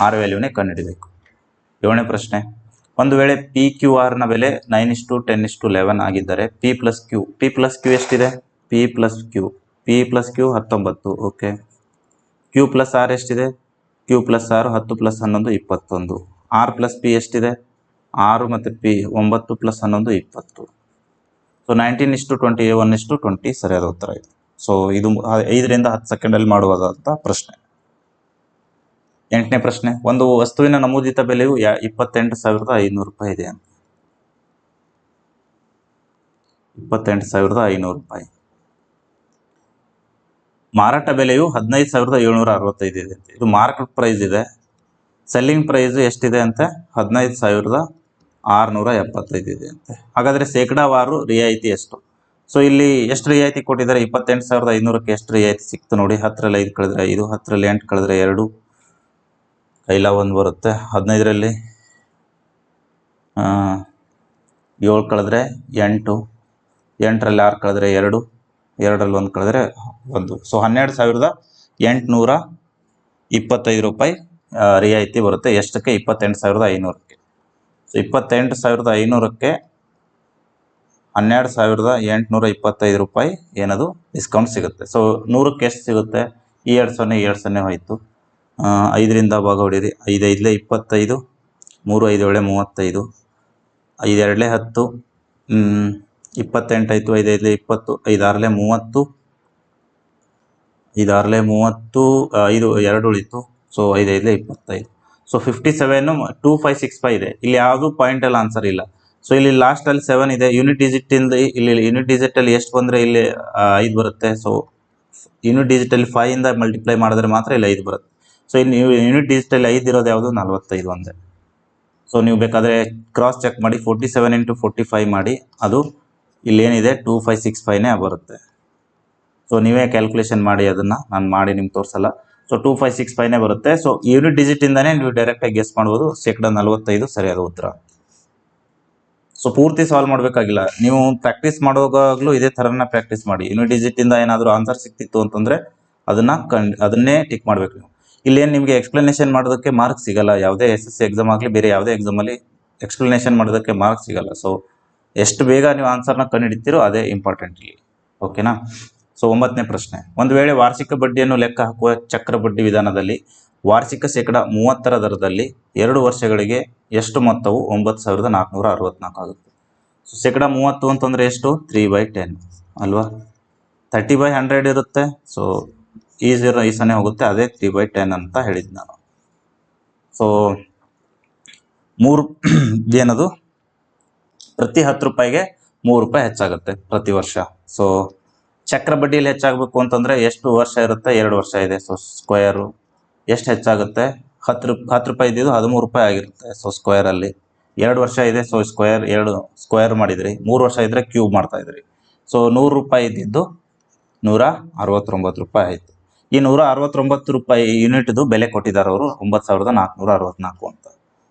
R ವ್ಯಾಲ್ಯೂನೇ ಕಂಡುಹಿಡಬೇಕು. 7ನೇ ಪ್ರಶ್ನೆ. ಒಂದು ವೇಳೆ PQRನ ಬೆಲೆ 9:10:11 ಆಗಿದ್ದರೆ P ಪ್ಲಸ್ Q ಎಷ್ಟಿದೆ? P plus Q 19. Okay. Q plus R ಎಷ್ಟಿದೆ? Q plus R 10 plus 11 21. R plus P ಎಷ್ಟಿದೆ? 6 ಮತ್ತು P 9 ಪ್ಲಸ್ 11 20. ಸೊ 19:20 1:20 ಸರಿಯಾದ ಉತ್ತರ ಇದೆ. ಸೊ ಇದು 5ರಿಂದ 10 ಸೆಕೆಂಡಲ್ಲಿ ಮಾಡುವುದಾದಂಥ ಪ್ರಶ್ನೆ. 8ನೇ ಪ್ರಶ್ನೆ. ಒಂದು ವಸ್ತುವಿನ ನಮೂದಿತ ಬೆಲೆಯು 28,500 ರೂಪಾಯಿ ಇದೆ ಅಂತ. 28,500 ರೂಪಾಯಿ. ಮಾರಾಟ ಬೆಲೆಯು 15,765 ಇದೆ ಅಂತ. ಇದು ಮಾರ್ಕೆಟ್ ಪ್ರೈಸ್ ಇದೆ. ಸೆಲ್ಲಿಂಗ್ ಪ್ರೈಸ್ ಎಷ್ಟಿದೆ ಅಂತೆ? 15,675 ಇದೆ ಅಂತೆ. ಹಾಗಾದರೆ ಶೇಕಡಾವಾರು ರಿಯಾಯಿತಿ ಎಷ್ಟು? ಸೊ ಇಲ್ಲಿ ಎಷ್ಟು ರಿಯಾಯಿತಿ ಕೊಟ್ಟಿದ್ದಾರೆ? 28,500ಕ್ಕೆ ಎಷ್ಟು ರಿಯಾಯಿತಿ ಸಿಕ್ತು ನೋಡಿ. 10ರಲ್ಲಿ 5 ಕಳೆದ್ರೆ 5, 10ರಲ್ಲಿ 8 ಕಳೆದ್ರೆ 2, ಕೈಲ 1 ಬರುತ್ತೆ. 15ರಲ್ಲಿ 7 ಕಳೆದ್ರೆ 8, 8ರಲ್ಲಿ 6 ಕಳೆದ್ರೆ 2, 2ರಲ್ಲಿ 1 ಕಳೆದ್ರೆ 1. ಸೊ 12,825 ರೂಪಾಯಿ ರಿಯಾಯಿತಿ ಬರುತ್ತೆ. ಎಷ್ಟಕ್ಕೆ? 28,500ಕ್ಕೆ. ಸೊ 28,500ಕ್ಕೆ 12,825 ರೂಪಾಯಿ ಏನದು ಡಿಸ್ಕೌಂಟ್ ಸಿಗುತ್ತೆ. ಸೊ 100ಕ್ಕೆ ಎಷ್ಟು ಸಿಗುತ್ತೆ? ಈ 2 0 ಹೋಯಿತು. 5ರಿಂದ ಭಾಗ ಹೊಡೀರಿ. 5 5 25, 3 5 35, 5 2 10, 28 ಆಯಿತು. 5 5 20, 5 6 30, 5 6 30, 5 2 ಉಳಿತು. ಸೊ 5 5 25. ಸೊ 57,2565 ಇದೆ. ಇಲ್ಲಿ ಯಾವುದು ಪಾಯಿಂಟಲ್ಲಿ ಆನ್ಸರ್ ಇಲ್ಲ. ಸೊ ಇಲ್ಲಿ ಲಾಸ್ಟಲ್ಲಿ 7 ಇದೆ. ಯೂನಿಟ್ ಡಿಜಿಟಿಂದ ಇಲ್ಲಿ ಯೂನಿಟ್ ಡಿಜಿಟಲ್ಲಿ ಎಷ್ಟು ಬಂದರೆ ಇಲ್ಲಿ 5 ಬರುತ್ತೆ. ಸೊ ಯೂನಿಟ್ ಡಿಜಿಟಲ್ಲಿ 5 ಇಂದ ಮಲ್ಟಿಪ್ಲೈ ಮಾಡಿದ್ರೆ ಮಾತ್ರ ಇಲ್ಲಿ 5 ಬರುತ್ತೆ. ಸೊ ಇನ್ನು ಯೂನಿಟ್ ಡಿಜಿಟಲ್ 5 ಇರೋದು ಯಾವುದು 45 ಒಂದೇ. ಸೊ ನೀವು ಬೇಕಾದರೆ ಕ್ರಾಸ್ ಚೆಕ್ ಮಾಡಿ 47 ಇಂಟು 45 ಮಾಡಿ, ಅದು ಇಲ್ಲೇನಿದೆ 2565ನೇ ಬರುತ್ತೆ. ಸೊ ನೀವೇ ಕ್ಯಾಲ್ಕುಲೇಷನ್ ಮಾಡಿ, ಅದನ್ನು ನಾನು ಮಾಡಿ ನಿಮ್ಗೆ ತೋರಿಸಲ್ಲ. ಸೊ 2565ನೇ ಬರುತ್ತೆ. ಸೊ ಯೂನಿಟ್ ಡಿಜಿಟಿಂದಾನೇ ನೀವು ಡೈರೆಕ್ಟಾಗಿ ಗೆಸ್ ಮಾಡ್ಬೋದು. 45% ಸರಿಯಾದ ಉತ್ತರ. ಸೊ ಪೂರ್ತಿ ಸಾಲ್ವ್ ಮಾಡಬೇಕಾಗಿಲ್ಲ, ನೀವು ಪ್ರಾಕ್ಟೀಸ್ ಮಾಡುವಾಗಲೂ ಇದೇ ಥರನ ಪ್ರಾಕ್ಟೀಸ್ ಮಾಡಿ. ಯೂನಿಟ್ ಡಿಜಿಟಿಂದ ಏನಾದರೂ ಆನ್ಸರ್ ಸಿಕ್ತಿತ್ತು ಅಂತಂದರೆ ಅದನ್ನೇ ಟಿಕ್ ಮಾಡಬೇಕು ನೀವು. ಇಲ್ಲೇನು ನಿಮಗೆ ಎಕ್ಸ್ಪ್ಲನೇಷನ್ ಮಾಡೋದಕ್ಕೆ ಮಾರ್ಕ್ಸ್ ಸಿಗಲ್ಲ. ಯಾವುದೇ SSC ಎಕ್ಸಾಮ್ ಆಗಲಿ ಬೇರೆ ಯಾವುದೇ ಎಕ್ಸಾಮಲ್ಲಿ ಎಕ್ಸ್ಪ್ಲನೇಷನ್ ಮಾಡೋದಕ್ಕೆ ಮಾರ್ಕ್ಸ್ ಸಿಗಲ್ಲ. ಸೊ ಎಷ್ಟು ಬೇಗ ನೀವು ಆನ್ಸರ್ನ ಕಂಡುಹಿಡಿತೀರೋ ಅದೇ ಇಂಪಾರ್ಟೆಂಟ್ ಇಲ್ಲಿ. ಓಕೆನಾ? ಸೊ 9ನೇ ಪ್ರಶ್ನೆ. ಒಂದು ವೇಳೆ ವಾರ್ಷಿಕ ಬಡ್ಡಿಯನ್ನು ಲೆಕ್ಕ ಹಾಕುವ ಚಕ್ರ ಬಡ್ಡಿ ವಿಧಾನದಲ್ಲಿ ವಾರ್ಷಿಕ 30% ದರದಲ್ಲಿ 2 ವರ್ಷಗಳಿಗೆ ಎಷ್ಟು ಮೊತ್ತವು 9464 ಆಗುತ್ತೆ? ಸೊ 30% ಅಂತಂದರೆ ಎಷ್ಟು? 3/10 ಅಲ್ವಾ? 30/100 ಇರುತ್ತೆ. ಸೊ ಈ 0 ಹೋಗುತ್ತೆ, ಅದೇ 3/10 ಅಂತ ಹೇಳಿದ್ದು ನಾನು. ಸೊ 3 ಏನದು ಪ್ರತಿ 10 ರೂಪಾಯಿಗೆ 3 ರೂಪಾಯಿ ಹೆಚ್ಚಾಗುತ್ತೆ ಪ್ರತಿ ವರ್ಷ. ಸೊ ಚಕ್ರ ಬಡ್ಡಿಯಲ್ಲಿ ಹೆಚ್ಚಾಗಬೇಕು ಅಂತಂದರೆ ಎಷ್ಟು ವರ್ಷ ಇರುತ್ತೆ? 2 ವರ್ಷ ಇದೆ. ಸೊ ಸ್ಕ್ವೇರು ಎಷ್ಟು ಹೆಚ್ಚಾಗುತ್ತೆ? 10 ರೂಪಾಯಿ ಇದ್ದಿದ್ದು 13 ರೂಪಾಯಿ ಆಗಿರುತ್ತೆ. ಸೊ ಸ್ಕ್ವೇರಲ್ಲಿ 2 ವರ್ಷ ಇದೆ. ಸೊ ಸ್ಕ್ವೇರ್ ಮಾಡಿದ್ರಿ. 3 ವರ್ಷ ಇದ್ದರೆ ಕ್ಯೂಬ್ ಮಾಡ್ತಾಯಿದ್ರಿ. ಸೊ 100 ರೂಪಾಯಿ ಇದ್ದಿದ್ದು 169 ರೂಪಾಯಿ ಆಯಿತು. ಈ 169 ರೂಪಾಯಿ ಯೂನಿಟ್ದು ಬೆಲೆ ಕೊಟ್ಟಿದ್ದಾರೆ ಅವರು 9464 ಅಂತ.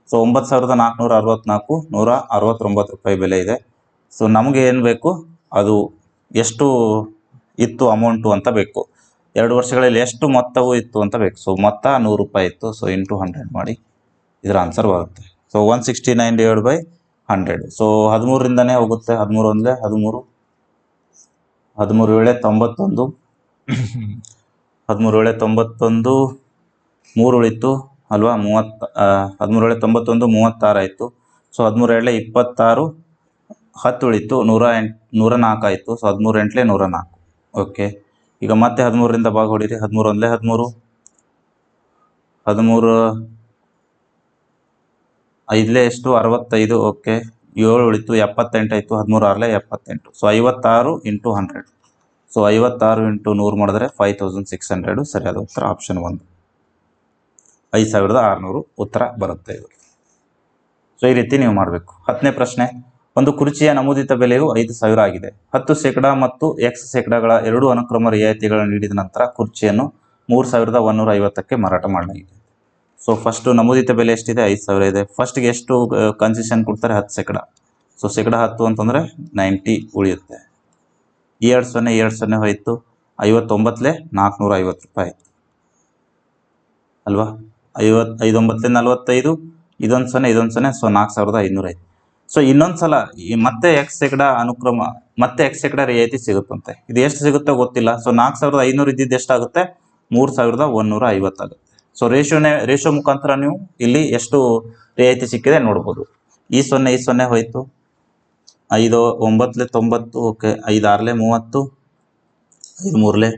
ಸೊ 9464 169 ರೂಪಾಯಿ ಬೆಲೆ ಇದೆ. ಸೊ ನಮಗೆ ಏನು ಬೇಕು? ಅದು ಎಷ್ಟು ಇತ್ತು ಅಮೌಂಟು ಅಂತ ಬೇಕು. 2 ವರ್ಷಗಳಲ್ಲಿ ಎಷ್ಟು ಮೊತ್ತವು ಇತ್ತು ಅಂತ ಬೇಕು. ಸೊ ಮೊತ್ತ 100 ರೂಪಾಯಿ ಇತ್ತು. ಸೊ ಇಂಟು 100 ಮಾಡಿ, ಇದರ ಆನ್ಸರ್ ಬರುತ್ತೆ. ಸೊ 169/100. ಸೊ 13ರಿಂದನೇ ಹೋಗುತ್ತೆ. 13 ಒಂದೇ 13, 13 ವೇಳೆ 91, 13 ವೇಳೆ 91, 3 ಉಳಿತು ಅಲ್ವಾ? 13 ವೇಳೆ 91, 36 ಆಯಿತು. ಸೊ 13 ವೇಳೆ 26, 10 ಉಳಿತು, 104 ಆಯಿತು. ಸೊ 13 ಎಂಟ್ಲೆ 104. ಓಕೆ, ಈಗ ಮತ್ತೆ 13ರಿಂದ ಭಾಗ ಹೊಡೀರಿ. 13 ಒಂದಲೇ 13, 13 5ಲೇ ಎಷ್ಟು? 65. ಓಕೆ, 7 ಉಳಿತು, 78 ಆಯಿತು. 13 6ಲೇ 78. So 56 into 100. ಸೊ 56 ಇಂಟು 100 ಮಾಡಿದ್ರೆ 5600 ಸರಿಯಾದ ಉತ್ತರ ಆಪ್ಷನ್ 1. 5600 ಉತ್ತರ ಬರುತ್ತೆ ಇದು. ಸೊ ಈ ರೀತಿ ನೀವು ಮಾಡಬೇಕು. 10ನೇ ಪ್ರಶ್ನೆ. ಒಂದು ಕುರ್ಚಿಯ ನಮೂದಿತ ಬೆಲೆಯು 5000 ಆಗಿದೆ. 10% ಮತ್ತು X% ಎರಡು ಅನುಕ್ರಮ ರಿಯಾಯಿತಿಗಳನ್ನು ನೀಡಿದ ನಂತರ ಕುರ್ಚಿಯನ್ನು 3150ಕ್ಕೆ ಮಾರಾಟ ಮಾಡಲಾಗಿದೆ. ಸೊ ಫಸ್ಟು ನಮೂದಿತ ಬೆಲೆ ಎಷ್ಟಿದೆ? 5000 ಇದೆ. ಫಸ್ಟ್ಗೆ ಎಷ್ಟು ಕನ್ಸೆಷನ್ ಕೊಡ್ತಾರೆ? 10%. ಸೊ 10% ಅಂತಂದರೆ 90 ಉಳಿಯುತ್ತೆ. 2 ಹೋಯಿತು. 59ಲೇ 450 ರೂಪಾಯಿ ಅಲ್ವಾ? 59ಲೇ 45, ಇದೊಂದು 0. ಸೊ 4500 ಆಯಿತು. ಸೊ ಇನ್ನೊಂದು ಸಲ ಮತ್ತೆ X% ರಿಯಾಯಿತಿ ಸಿಗುತ್ತಂತೆ. ಇದು ಎಷ್ಟು ಸಿಗುತ್ತೋ ಗೊತ್ತಿಲ್ಲ. ಸೊ 4500 ಇದ್ದಿದ್ದು ಎಷ್ಟಾಗುತ್ತೆ? 3150 ಆಗುತ್ತೆ. ಸೊ ರೇಷೋ ಮುಖಾಂತರ ನೀವು ಇಲ್ಲಿ ಎಷ್ಟು ರಿಯಾಯಿತಿ ಸಿಕ್ಕಿದೆ ನೋಡ್ಬೋದು. ಈ 0 ಹೋಯಿತು. 5 9ಲೇ 90. ಓಕೆ, 5 6ಲೇ 30, 5 3ಲೇ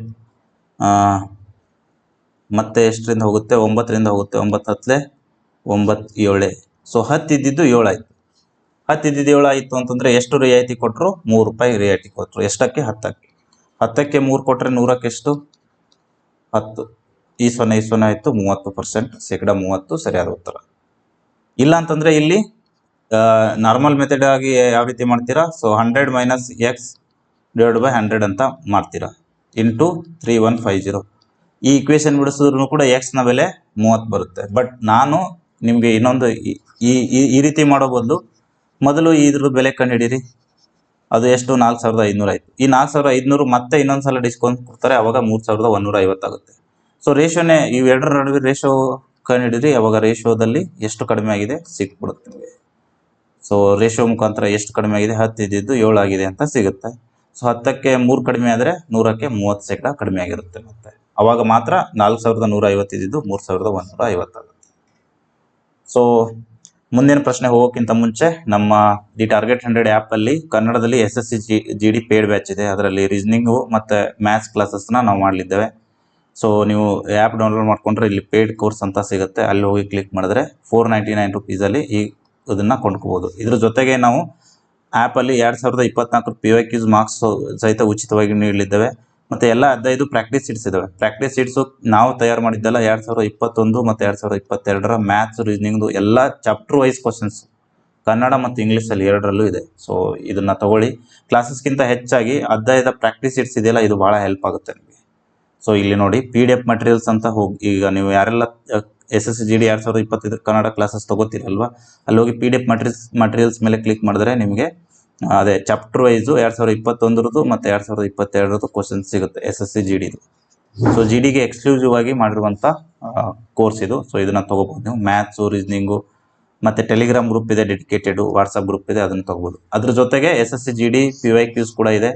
ಮತ್ತೆ ಎಷ್ಟರಿಂದ ಹೋಗುತ್ತೆ? 9ರಿಂದ ಹೋಗುತ್ತೆ. 9 10ಲೇ 9 7. ಸೊ 10 ಇದ್ದಿದ್ದು 7 ಆಯಿತು. 10 ಇದ್ದಿದ್ದು 7 ಆಯಿತು ಅಂತಂದರೆ ಎಷ್ಟು ರಿಯಾಯಿತಿ ಕೊಟ್ಟರು? 3 ರೂಪಾಯಿ ರಿಯಾಯಿತಿ ಕೊಟ್ಟರು. ಎಷ್ಟಕ್ಕೆ? 10ಕ್ಕೆ. 10ಕ್ಕೆ 3 ಕೊಟ್ಟರೆ 100ಕ್ಕೆ ಎಷ್ಟು? 10. ಈ 0 ಆಯಿತು. 30%, 30% ಸರಿಯಾದ ಉತ್ತರ. ಇಲ್ಲ ಅಂತಂದರೆ ಇಲ್ಲಿ ನಾರ್ಮಲ್ ಮೆಥಡ್ ಆಗಿ ಯಾವ ರೀತಿ ಮಾಡ್ತೀರಾ? ಸೊ 100 - X / 100 ಅಂತ ಮಾಡ್ತೀರಾ, ಇಂಟು 3150. ಈ ಇಕ್ವೇಷನ್ ಬಿಡಿಸಿದ್ರು ಕೂಡ Xನ ಬೆಲೆ 30 ಬರುತ್ತೆ. ಬಟ್ ನಾನು ನಿಮಗೆ ಇನ್ನೊಂದು ಈ ರೀತಿ ಮಾಡೋ ಬದಲು ಮೊದಲು ಇದ್ರ ಬೆಲೆ ಕಂಡುಹಿಡೀರಿ. ಅದು ಎಷ್ಟು? 4500 ಆಯಿತು. ಈ 4500 ಮತ್ತೆ ಇನ್ನೊಂದು ಸಲ ಡಿಸ್ಕೌಂಟ್ ಕೊಡ್ತಾರೆ, ಅವಾಗ 3150 ಆಗುತ್ತೆ. ಸೊ ರೇಷೋನೇ ಇವೆರಡರ ನಡುವೆ ರೇಷೋ ಕಂಡುಹಿಡೀರಿ. ಅವಾಗ ರೇಷೋದಲ್ಲಿ ಎಷ್ಟು ಕಡಿಮೆ ಆಗಿದೆ ಸಿಕ್ಬಿಡುತ್ತೆ ನಿಮಗೆ. ಸೊ ರೇಷೋ ಮುಖಾಂತರ ಎಷ್ಟು ಕಡಿಮೆ ಆಗಿದೆ? 10 ಇದ್ದಿದ್ದು 7 ಆಗಿದೆ ಅಂತ ಸಿಗುತ್ತೆ. ಸೊ 10ಕ್ಕೆ 3 ಕಡಿಮೆ ಆದರೆ 100ಕ್ಕೆ 30% ಕಡಿಮೆ ಆಗಿರುತ್ತೆ. ಮತ್ತೆ ಅವಾಗ ಮಾತ್ರ 4150 ಇದ್ದಿದ್ದು 3150 ಆಗುತ್ತೆ. ಸೊ ಮುಂದಿನ ಪ್ರಶ್ನೆ ಹೋಗೋಕ್ಕಿಂತ ಮುಂಚೆ ನಮ್ಮ ದಿ ಟಾರ್ಗೆಟ್ 100 ಆ್ಯಪಲ್ಲಿ ಕನ್ನಡದಲ್ಲಿ SSC GD ಪೇಡ್ ಬ್ಯಾಚ್ ಇದೆ. ಅದರಲ್ಲಿ ರೀಸನಿಂಗು ಮತ್ತು ಮ್ಯಾಥ್ಸ್ ಕ್ಲಾಸಸ್ನ ನಾವು ಮಾಡಲಿದ್ದೇವೆ. ಸೊ ನೀವು ಆ್ಯಪ್ ಡೌನ್ಲೋಡ್ ಮಾಡ್ಕೊಂಡ್ರೆ ಇಲ್ಲಿ ಪೇಡ್ ಕೋರ್ಸ್ ಅಂತ ಸಿಗುತ್ತೆ. ಅಲ್ಲಿ ಹೋಗಿ ಕ್ಲಿಕ್ ಮಾಡಿದ್ರೆ 499 ರುಪೀಸಲ್ಲಿ ಇದನ್ನು ಕೊಂಡ್ಕೋಬೋದು. ಇದ್ರ ಜೊತೆಗೆ ನಾವು ಆ್ಯಪಲ್ಲಿ 2024 PYQs ಮಾರ್ಕ್ಸ್ ಸಹಿತ ಉಚಿತವಾಗಿ ನೀಡಲಿದ್ದೇವೆ. ಮತ್ತು ಎಲ್ಲ 15 ಪ್ರಾಕ್ಟೀಸ್ ಶೀಟ್ಸ್ ಇದಾವೆ. ಪ್ರಾಕ್ಟೀಸ್ ಶೀಟ್ಸು ನಾವು ತಯಾರು ಮಾಡಿದ್ದೆಲ್ಲ 2021 ಮತ್ತು 2022 ಮ್ಯಾಥ್ಸ್ ರೀಸನಿಂಗ್ದು ಎಲ್ಲ ಚಾಪ್ಟರ್ ವೈಸ್ ಕ್ವಶನ್ಸ್ ಕನ್ನಡ ಮತ್ತು ಇಂಗ್ಲೀಷಲ್ಲಿ ಎರಡರಲ್ಲೂ ಇದೆ. ಸೊ ಇದನ್ನು ತಗೊಳ್ಳಿ. ಕ್ಲಾಸಸ್ಗಿಂತ ಹೆಚ್ಚಾಗಿ ಅಧ್ಯಾಯದ ಪ್ರಾಕ್ಟೀಸ್ ಶೀಟ್ಸ್ ಇದೆಯಲ್ಲ, ಇದು ಭಾಳ ಹೆಲ್ಪ್ ಆಗುತ್ತೆ ನಿಮಗೆ. ಸೊ ಇಲ್ಲಿ ನೋಡಿ PDF ಮಟೀರಿಯಲ್ಸ್ ಅಂತ ಹೋಗಿ, ಈಗ ನೀವು ಯಾರೆಲ್ಲ SSC GD 2025 ಕನ್ನಡ ಕ್ಲಾಸಸ್ ತೊಗೋತೀರಲ್ವ, ಅಲ್ಲಿ ಹೋಗಿ PDF ಮಟೀರಿಯಲ್ಸ್ ಮೇಲೆ ಕ್ಲಿಕ್ ಮಾಡಿದ್ರೆ ನಿಮಗೆ ಅದೇ ಚಾಪ್ಟರ್ ವೈಸು 2021 ಮತ್ತು 2022 ಕ್ವಶನ್ಸ್ ಸಿಗುತ್ತೆ SSC GDದು. ಸೊ GDಗೆ ಎಕ್ಸ್ಕ್ಲೂಸಿವ್ ಆಗಿ ಮಾಡಿರುವಂಥ ಕೋರ್ಸ್ ಇದು. ಸೊ ಇದನ್ನು ತೊಗೋಬೋದು ನೀವು. ಮ್ಯಾಥ್ಸು, ರೀಸನಿಂಗು ಮತ್ತು ಟೆಲಿಗ್ರಾಮ್ ಗ್ರೂಪ್ ಇದೆ, ಡೆಡಿಕೇಟೆಡು ವಾಟ್ಸಪ್ ಗ್ರೂಪ್ ಇದೆ, ಅದನ್ನು ತೊಗೋಬೋದು. ಅದ್ರ ಜೊತೆಗೆ SSC GD PYQs ಕೂಡ ಇದೆ.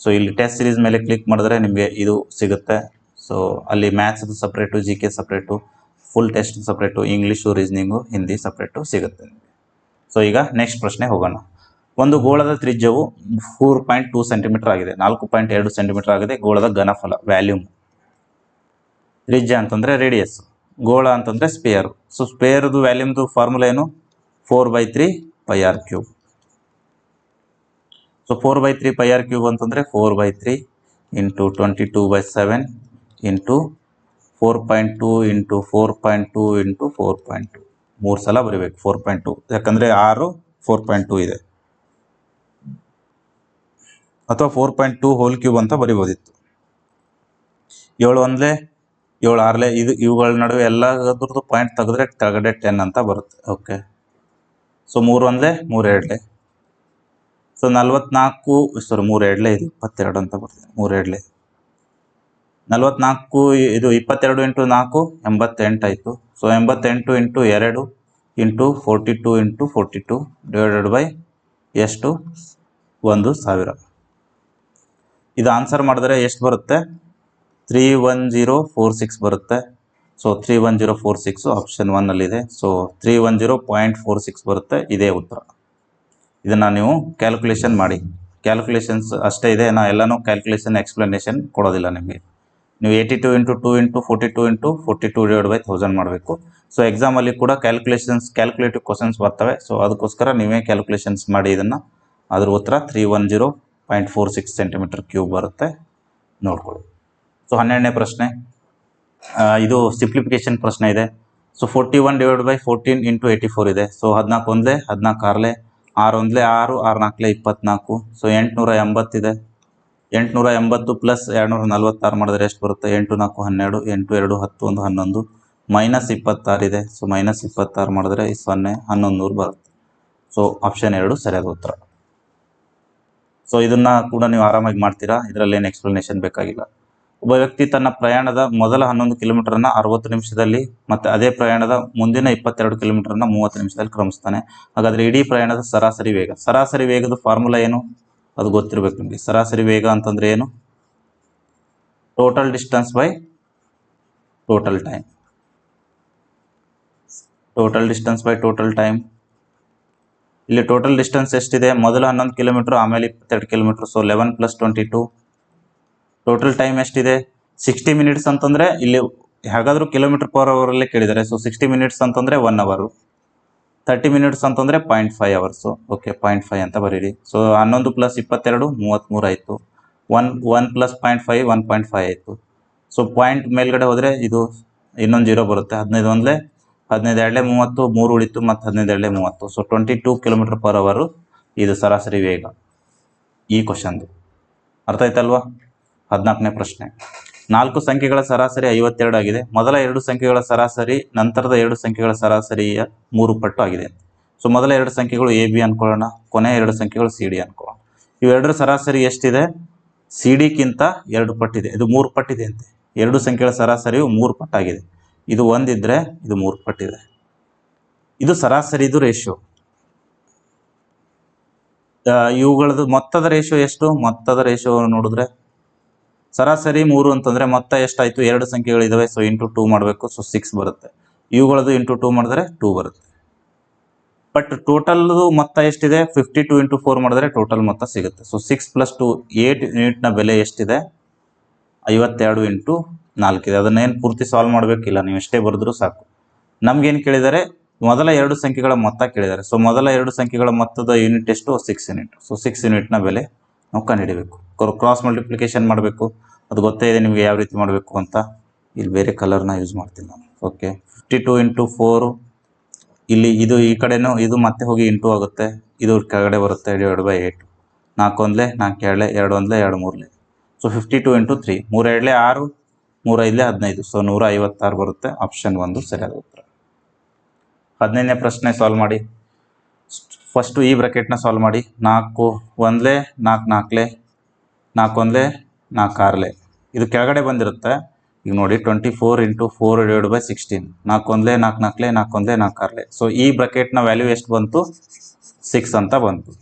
ಸೊ ಇಲ್ಲಿ ಟೆಸ್ಟ್ ಸೀರೀಸ್ ಮೇಲೆ ಕ್ಲಿಕ್ ಮಾಡಿದ್ರೆ ನಿಮಗೆ ಇದು ಸಿಗುತ್ತೆ. ಸೊ ಅಲ್ಲಿ ಮ್ಯಾಥ್ಸ್ದು separate, GK separate, full test separate, English, reasoning, Hindi separate ಸಿಗುತ್ತೆ ನಿಮಗೆ. ಸೊ ಈಗ ನೆಕ್ಸ್ಟ್ ಪ್ರಶ್ನೆ ಹೋಗೋಣ. ಒಂದು ಗೋಳದ ತ್ರಿಜ್ಯವು 4.2 ಸೆಂಟಿಮೀಟರ್ ಆಗಿದೆ. 4.2 ಸೆಂಟಿಮೀಟರ್ ಆಗಿದೆ ಗೋಳದ ಘನಫಲ, ವ್ಯಾಲ್ಯೂಮ್. ತ್ರಿಜ್ಯ ಅಂತಂದರೆ ರೇಡಿಯಸ್, ಗೋಳ ಅಂತಂದರೆ ಸ್ಪೇರ್. ಸೊ ಸ್ಪೇರ್ದು ವ್ಯಾಲ್ಯೂಮ್ದು ಫಾರ್ಮುಲಾ ಏನು? 4/3 πr³ ಸೊ 4/3 πr³ ಅಂತಂದರೆ 4/3 × 22/7 × 4.2 × 4.2 × 4.2 3 ಸಲ ಬರೀಬೇಕು 4.2, ಯಾಕಂದರೆ 6 4.2 ಇದೆ, ಅಥವಾ 4.2 ಹೋಲ್ ಕ್ಯೂಬ್ ಅಂತ ಬರಿಬೋದಿತ್ತು. 7 1 7 6 ಇವುಗಳ ನಡುವೆ ಎಲ್ಲದ್ರದ್ದು ಪಾಯಿಂಟ್ ತೆಗೆದ್ರೆ ಕೆಳಗಡೆ 10 ಅಂತ ಬರುತ್ತೆ. ಓಕೆ, ಸೊ 3 1 3 2 ಸೊ 44 3 2 ಇದು 22 ಅಂತ ಬರ್ತದೆ. 3 2 44 ಇದು 22 × 4 88 ಆಯಿತು. ಸೊ 88 × 2 × 42 × 42 ಡಿವೈಡೆಡ್ ಬೈ ಎಷ್ಟು? 1000. ಇದು ಆನ್ಸರ್ ಮಾಡಿದ್ರೆ ಎಷ್ಟು ಬರುತ್ತೆ? 31046 ಬರುತ್ತೆ. ಸೊ 31046 ಆಪ್ಷನ್ 1 ಅಲ್ಲಿದೆ. ಸೊ 310.46 ಬರುತ್ತೆ, ಇದೇ ಉತ್ತರ. ಇದನ್ನು ನೀವು ಕ್ಯಾಲ್ಕುಲೇಷನ್ ಮಾಡಿ. ಕ್ಯಾಲ್ಕುಲೇಷನ್ಸ್ ಅಷ್ಟೇ ಇದೆ, ನಾನು ಎಲ್ಲನೂ ಕ್ಯಾಲ್ಕುಲೇಷನ್ ಎಕ್ಸ್ಪ್ಲನೇಷನ್ ಕೊಡೋದಿಲ್ಲ ನಿಮಗೆ. ನೀವು 82 × 2 × 42 × 42 ಡಿವೈಡ್ ಬೈ 1000 ಮಾಡಬೇಕು. ಸೊ ಎಕ್ಸಾಮಲ್ಲಿ ಕೂಡ ಕ್ಯಾಲ್ಕುಲೇಟಿವ್ ಕ್ವಶನ್ಸ್ ಬರ್ತವೆ. ಸೊ ಅದಕ್ಕೋಸ್ಕರ ನೀವೇ ಕ್ಯಾಲ್ಕುಲೇಷನ್ಸ್ ಮಾಡಿ ಇದನ್ನು. ಅದ್ರ ಉತ್ತರ 310.46 cm³ ಬರುತ್ತೆ, ನೋಡ್ಕೊಳ್ಳಿ. ಸೊ 12ನೇ ಪ್ರಶ್ನೆ, ಇದು ಸಿಂಪ್ಲಿಫಿಕೇಶನ್ ಪ್ರಶ್ನೆ ಇದೆ. ಸೊ 41 ಡಿವೈಡ್ ಬೈ 14 × 84 ಇದೆ. ಸೊ 14 1 14 6 1 6 6 4 24. ಸೊ 880 ಇದೆ. 880 ಪ್ಲಸ್ 246 ಮಾಡಿದ್ರೆ ಎಷ್ಟು ಬರುತ್ತೆ? 8 4 12 8 2 10 1 11 -26 ಇದೆ. ಸೊ -26 ಮಾಡಿದ್ರೆ 0 1100 ಬರುತ್ತೆ. ಸೊ ಆಪ್ಷನ್ 2 ಸರಿಯಾದ ಉತ್ತರ. ಸೊ ಇದನ್ನು ಕೂಡ ನೀವು ಆರಾಮಾಗಿ ಮಾಡ್ತೀರಾ, ಇದರಲ್ಲಿ ಏನು ಎಕ್ಸ್ಪ್ಲನೇಷನ್ ಬೇಕಾಗಿಲ್ಲ. ಒಬ್ಬ ವ್ಯಕ್ತಿ ತನ್ನ ಪ್ರಯಾಣದ ಮೊದಲ 11 ಕಿಲೋಮೀಟರನ್ನು 60 ನಿಮಿಷದಲ್ಲಿ ಮತ್ತು ಅದೇ ಪ್ರಯಾಣದ ಮುಂದಿನ 22 ಕಿಲೋಮೀಟರನ್ನು 30 ನಿಮಿಷದಲ್ಲಿ ಕ್ರಮಿಸ್ತಾನೆ. ಹಾಗಾದರೆ ಇಡೀ ಪ್ರಯಾಣದ ಸರಾಸರಿ ವೇಗ. ಸರಾಸರಿ ವೇಗದ ಫಾರ್ಮುಲಾ ಏನು? ಅದು ಗೊತ್ತಿರಬೇಕು ನಿಮಗೆ. ಸರಾಸರಿ ವೇಗ ಅಂತಂದರೆ ಏನು? Total distance by total time. Total distance by total time. ಇಲ್ಲಿ ಟೋಟಲ್ ಡಿಸ್ಟೆನ್ಸ್ ಎಷ್ಟಿದೆ? ಮೊದಲ 11 ಕಿಲೋಮೀಟರ್, ಆಮೇಲೆ 22 ಕಿಲೋಮೀಟರ್. ಸೊ 11 + 22. ಟೋಟಲ್ ಟೈಮ್ ಎಷ್ಟಿದೆ? 60 ಮಿನಿಟ್ಸ್ ಅಂತಂದರೆ ಇಲ್ಲಿ ಹೇಗಾದರೂ km/h ಕೇಳಿದ್ದಾರೆ. ಸೊ 60 ಮಿನಿಟ್ಸ್ ಅಂತಂದರೆ 1 ಅವರ್. 30 ಮಿನಿಟ್ಸ್ ಅಂತಂದರೆ 0.5 ಅವರ್ಸು. ಓಕೆ, 0.5 ಅಂತ ಬರೀರಿ. ಸೊ 11 + 22 33 ಆಯಿತು. 1 + 0.5 1.5 ಆಯಿತು. ಸೊ ಪಾಯಿಂಟ್ ಮೇಲ್ಗಡೆ ಹೋದರೆ ಇದು ಇನ್ನೊಂದು 0 ಬರುತ್ತೆ. 15 1 15 2 30 3 ಉಳಿತು, ಮತ್ತು 15 2 30. ಸೊ 22 km/h ಇದು ಸರಾಸರಿ ವೇಗ ಈ ಕ್ವಶನ್ದು. ಅರ್ಥ ಆಯ್ತಲ್ವಾ? 14ನೇ ಪ್ರಶ್ನೆ, 4 ಸಂಖ್ಯೆಗಳ ಸರಾಸರಿ 52 ಆಗಿದೆ. ಮೊದಲ 2 ಸಂಖ್ಯೆಗಳ ಸರಾಸರಿ ನಂತರದ 2 ಸಂಖ್ಯೆಗಳ ಸರಾಸರಿಯ 3 ಪಟ್ಟು ಆಗಿದೆ. ಸೊ ಮೊದಲ 2 ಸಂಖ್ಯೆಗಳು AB ಅನ್ಕೊಳ್ಳೋಣ, ಕೊನೆಯ 2 ಸಂಖ್ಯೆಗಳು CD ಅನ್ಕೊಳ್ಳೋಣ. ಇವೆರಡರ ಸರಾಸರಿ ಎಷ್ಟಿದೆ? CD ಕ್ಕಿಂತ 2 ಪಟ್ಟಿದೆ, ಇದು 3 ಪಟ್ಟಿದೆ ಅಂತೆ. 2 ಸಂಖ್ಯೆಗಳ ಸರಾಸರಿಯು 3 ಪಟ್ಟಾಗಿದೆ. ಇದು 1 ಇದ್ದರೆ ಇದು 3 ಪಟ್ಟಿದೆ. ಇದು ಸರಾಸರಿದು ರೇಷಿಯೋ. ಇವುಗಳದ್ದು ಮೊತ್ತದ ರೇಷಿಯೋ ಎಷ್ಟು? ಮೊತ್ತದ ರೇಷಿಯೋ ನೋಡಿದ್ರೆ ಸರಾಸರಿ 3 ಅಂತಂದರೆ ಮೊತ್ತ ಎಷ್ಟಾಯಿತು? 2 ಸಂಖ್ಯೆಗಳಿದ್ದಾವೆ. ಸೊ × 2 ಮಾಡಬೇಕು. ಸೊ 6 ಬರುತ್ತೆ. ಇವುಗಳದ್ದು × 2 ಮಾಡಿದ್ರೆ 2 ಬರುತ್ತೆ. ಬಟ್ ಟೋಟಲ್ದು ಮೊತ್ತ ಎಷ್ಟಿದೆ? 52 × 4 ಮಾಡಿದ್ರೆ ಟೋಟಲ್ ಮೊತ್ತ ಸಿಗುತ್ತೆ. ಸೊ 6 + 2 8 ಯೂನಿಟ್ನ ಬೆಲೆ ಎಷ್ಟಿದೆ? 52 × 4 ಇದೆ. ಅದನ್ನೇನು ಪೂರ್ತಿ ಸಾಲ್ವ್ ಮಾಡಬೇಕಿಲ್ಲ, ನೀವು ಎಷ್ಟೇ ಬರೆದ್ರೂ ಸಾಕು. ನಮಗೇನು ಕೇಳಿದ್ದಾರೆ? ಮೊದಲ 2 ಸಂಖ್ಯೆಗಳ ಮೊತ್ತ ಕೇಳಿದ್ದಾರೆ. ಸೊ ಮೊದಲ 2 ಸಂಖ್ಯೆಗಳ ಮೊತ್ತದ ಯೂನಿಟ್ ಎಷ್ಟು? 6 ಯೂನಿಟ್. ಸೊ 6 ಯೂನಿಟ್ನ ಬೆಲೆ ನಾವು ಕಂಡುಹಿಡಬೇಕು. ಕ್ರಾಸ್ ಮಲ್ಟಿಪ್ಲಿಕೇಶನ್ ಮಾಡಬೇಕು. ಅದು ಗೊತ್ತೇ ಇದೆ ನಿಮಗೆ ಯಾವ ರೀತಿ ಮಾಡಬೇಕು ಅಂತ. ಇಲ್ಲಿ ಬೇರೆ ಕಲರ್ನ ಯೂಸ್ ಮಾಡ್ತೀನಿ ನಾನು. ಓಕೆ, 52 ಇಂಟು 4, ಇಲ್ಲಿ ಇದು ಈ ಕಡೆನೂ ಇದು ಮತ್ತೆ ಹೋಗಿ ಇಂಟು ಆಗುತ್ತೆ, ಇದು ಕೆಳಗಡೆ ಬರುತ್ತೆ, divide by 8. 4 1 4 2 2 1 2 3. So 52 into 3, 3 2 6, 3 5 15. So 156 ಬರುತ್ತೆ. ಆಪ್ಷನ್ 1 ಸರಿಯಾದ ಉತ್ತರ. 15ನೇ ಪ್ರಶ್ನೆ ಸಾಲ್ವ್ ಮಾಡಿ. ಫಸ್ಟು ಈ ಬ್ರಾಕೆಟ್ನ ಸಾಲ್ವ್ ಮಾಡಿ. 4 1 4 4 4 1 4 6. ಇದು ಕೆಳಗಡೆ ಬಂದಿರುತ್ತೆ. ಈಗ ನೋಡಿ 24 ಇಂಟು 4 ಡಿವೈಡ್ ಬೈ 16. 4 1 4 4 4 1 4 6. ಸೊ ಈ ಬ್ರಾಕೆಟ್ನ ವ್ಯಾಲ್ಯೂ ಎಷ್ಟು ಬಂತು? 6 ಅಂತ ಬಂತು.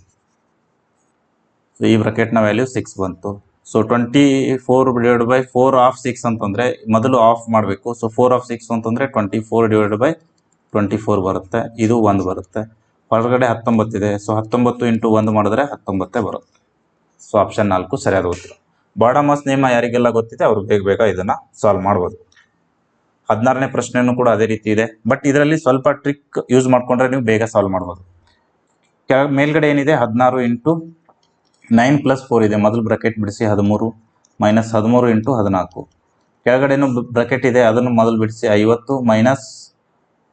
ಸೊ ಈ ಬ್ರಾಕೆಟ್ನ ವ್ಯಾಲ್ಯೂ 6 ಬಂತು. ಸೊ 24 ಡಿವೈಡ್ ಬೈ 4 ಆಫ್ 6 ಅಂತಂದರೆ ಮೊದಲು ಆಫ್ ಮಾಡಬೇಕು. ಸೊ 4 ಆಫ್ 6 ಅಂತಂದರೆ 24 ಡಿವೈಡ್ ಬೈ 24 ಬರುತ್ತೆ. ಇದು 1 ಬರುತ್ತೆ. ಹೊರಗಡೆ 19 ಇದೆ. ಸೊ 19 ಇಂಟು 1 ಮಾಡಿದ್ರೆ 19 ಬರುತ್ತೆ. ಸೊ ಆಪ್ಷನ್ 4 ಸರಿಯಾದ ಉತ್ತರ. ಬಾಡಮಸ್ ನಿಯಮ ಯಾರಿಗೆಲ್ಲ ಗೊತ್ತಿದೆ ಅವರು ಬೇಗ ಬೇಗ ಇದನ್ನು ಸಾಲ್ವ್ ಮಾಡ್ಬೋದು. 16ನೇ ಪ್ರಶ್ನೆಯೂ ಕೂಡ ಅದೇ ರೀತಿ ಇದೆ. ಬಟ್ ಇದರಲ್ಲಿ ಸ್ವಲ್ಪ ಟ್ರಿಕ್ ಯೂಸ್ ಮಾಡಿಕೊಂಡ್ರೆ ನೀವು ಬೇಗ ಸಾಲ್ವ್ ಮಾಡ್ಬೋದು. ಮೇಲ್ಗಡೆ ಏನಿದೆ 16 ಇಂಟು 9 ಪ್ಲಸ್ 4 ಇದೆ. ಮೊದಲು ಬ್ರಾಕೆಟ್ ಬಿಡಿಸಿ 13 ಮೈನಸ್ 13 ಇಂಟು 14. ಕೆಳಗಡೆನೂ ಬ್ರಾಕೆಟ್ ಇದೆ, ಅದನ್ನು ಮೊದಲು ಬಿಡಿಸಿ 50 ಮೈನಸ್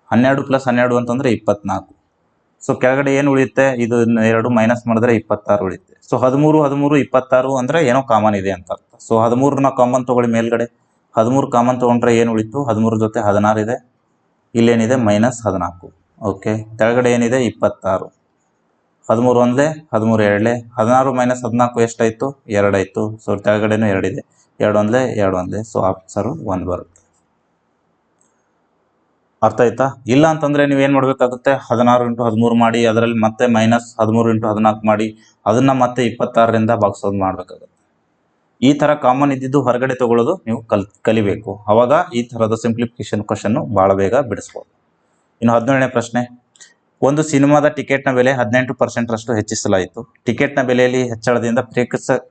12 ಪ್ಲಸ್ 12 ಅಂತಂದರೆ 24. ಸೊ ಕೆಳಗಡೆ ಏನು ಉಳಿಯುತ್ತೆ? ಇದು 2 ಮೈನಸ್ ಮಾಡಿದ್ರೆ 26 ಉಳಿಯುತ್ತೆ. ಸೊ 13 13 26 ಅಂದರೆ ಏನೋ ಕಾಮನ್ ಇದೆ ಅಂತ ಅರ್ಥ. ಸೊ 13ನ ಕಾಮನ್ ತೊಗೊಳ್ಳಿ. ಮೇಲ್ಗಡೆ 13 ಕಾಮನ್ ತೊಗೊಂಡ್ರೆ ಏನು ಉಳಿತು? 13 ಜೊತೆ 16 ಇದೆ. ಇಲ್ಲೇನಿದೆ? ಮೈನಸ್ 14. ಓಕೆ, ಕೆಳಗಡೆ ಏನಿದೆ? 26. 13 1 13 2 16 ಮೈನಸ್ 14 ಎಷ್ಟಾಯಿತು? 2 ಆಯಿತು. ಸೊ ಕೆಳಗಡೆನೂ 2 ಇದೆ. 2 1 2 1. ಸೊ ಆನ್ಸರು 1 ಬರುತ್ತೆ. ಅರ್ಥ ಆಯ್ತಾ? ಇಲ್ಲ ಅಂತಂದರೆ ನೀವೇನು ಮಾಡಬೇಕಾಗುತ್ತೆ? 16 ಇಂಟು 13 ಮಾಡಿ, ಅದರಲ್ಲಿ ಮತ್ತೆ ಮೈನಸ್ 13 ಇಂಟು 14 ಮಾಡಿ, ಅದನ್ನು ಮತ್ತೆ 26ರಿಂದ ಭಾಗಿಸೋದು ಮಾಡಬೇಕಾಗುತ್ತೆ. ಈ ಥರ ಕಾಮನ್ ಇದ್ದಿದ್ದು ಹೊರಗಡೆ ತೊಗೊಳ್ಳೋದು ನೀವು ಕಲಿಬೇಕು. ಆವಾಗ ಈ ಥರದ ಸಿಂಪ್ಲಿಫಿಕೇಶನ್ ಕ್ವಶನ್ನು ಭಾಳ ಬೇಗ ಬಿಡಿಸ್ಬೋದು. ಇನ್ನು 17ನೇ ಪ್ರಶ್ನೆ. ಒಂದು ಸಿನಿಮಾದ ಟಿಕೆಟ್ನ ಬೆಲೆ 18% ಹೆಚ್ಚಿಸಲಾಯಿತು. ಟಿಕೆಟ್ನ ಬೆಲೆಯಲ್ಲಿ ಹೆಚ್ಚಳದಿಂದ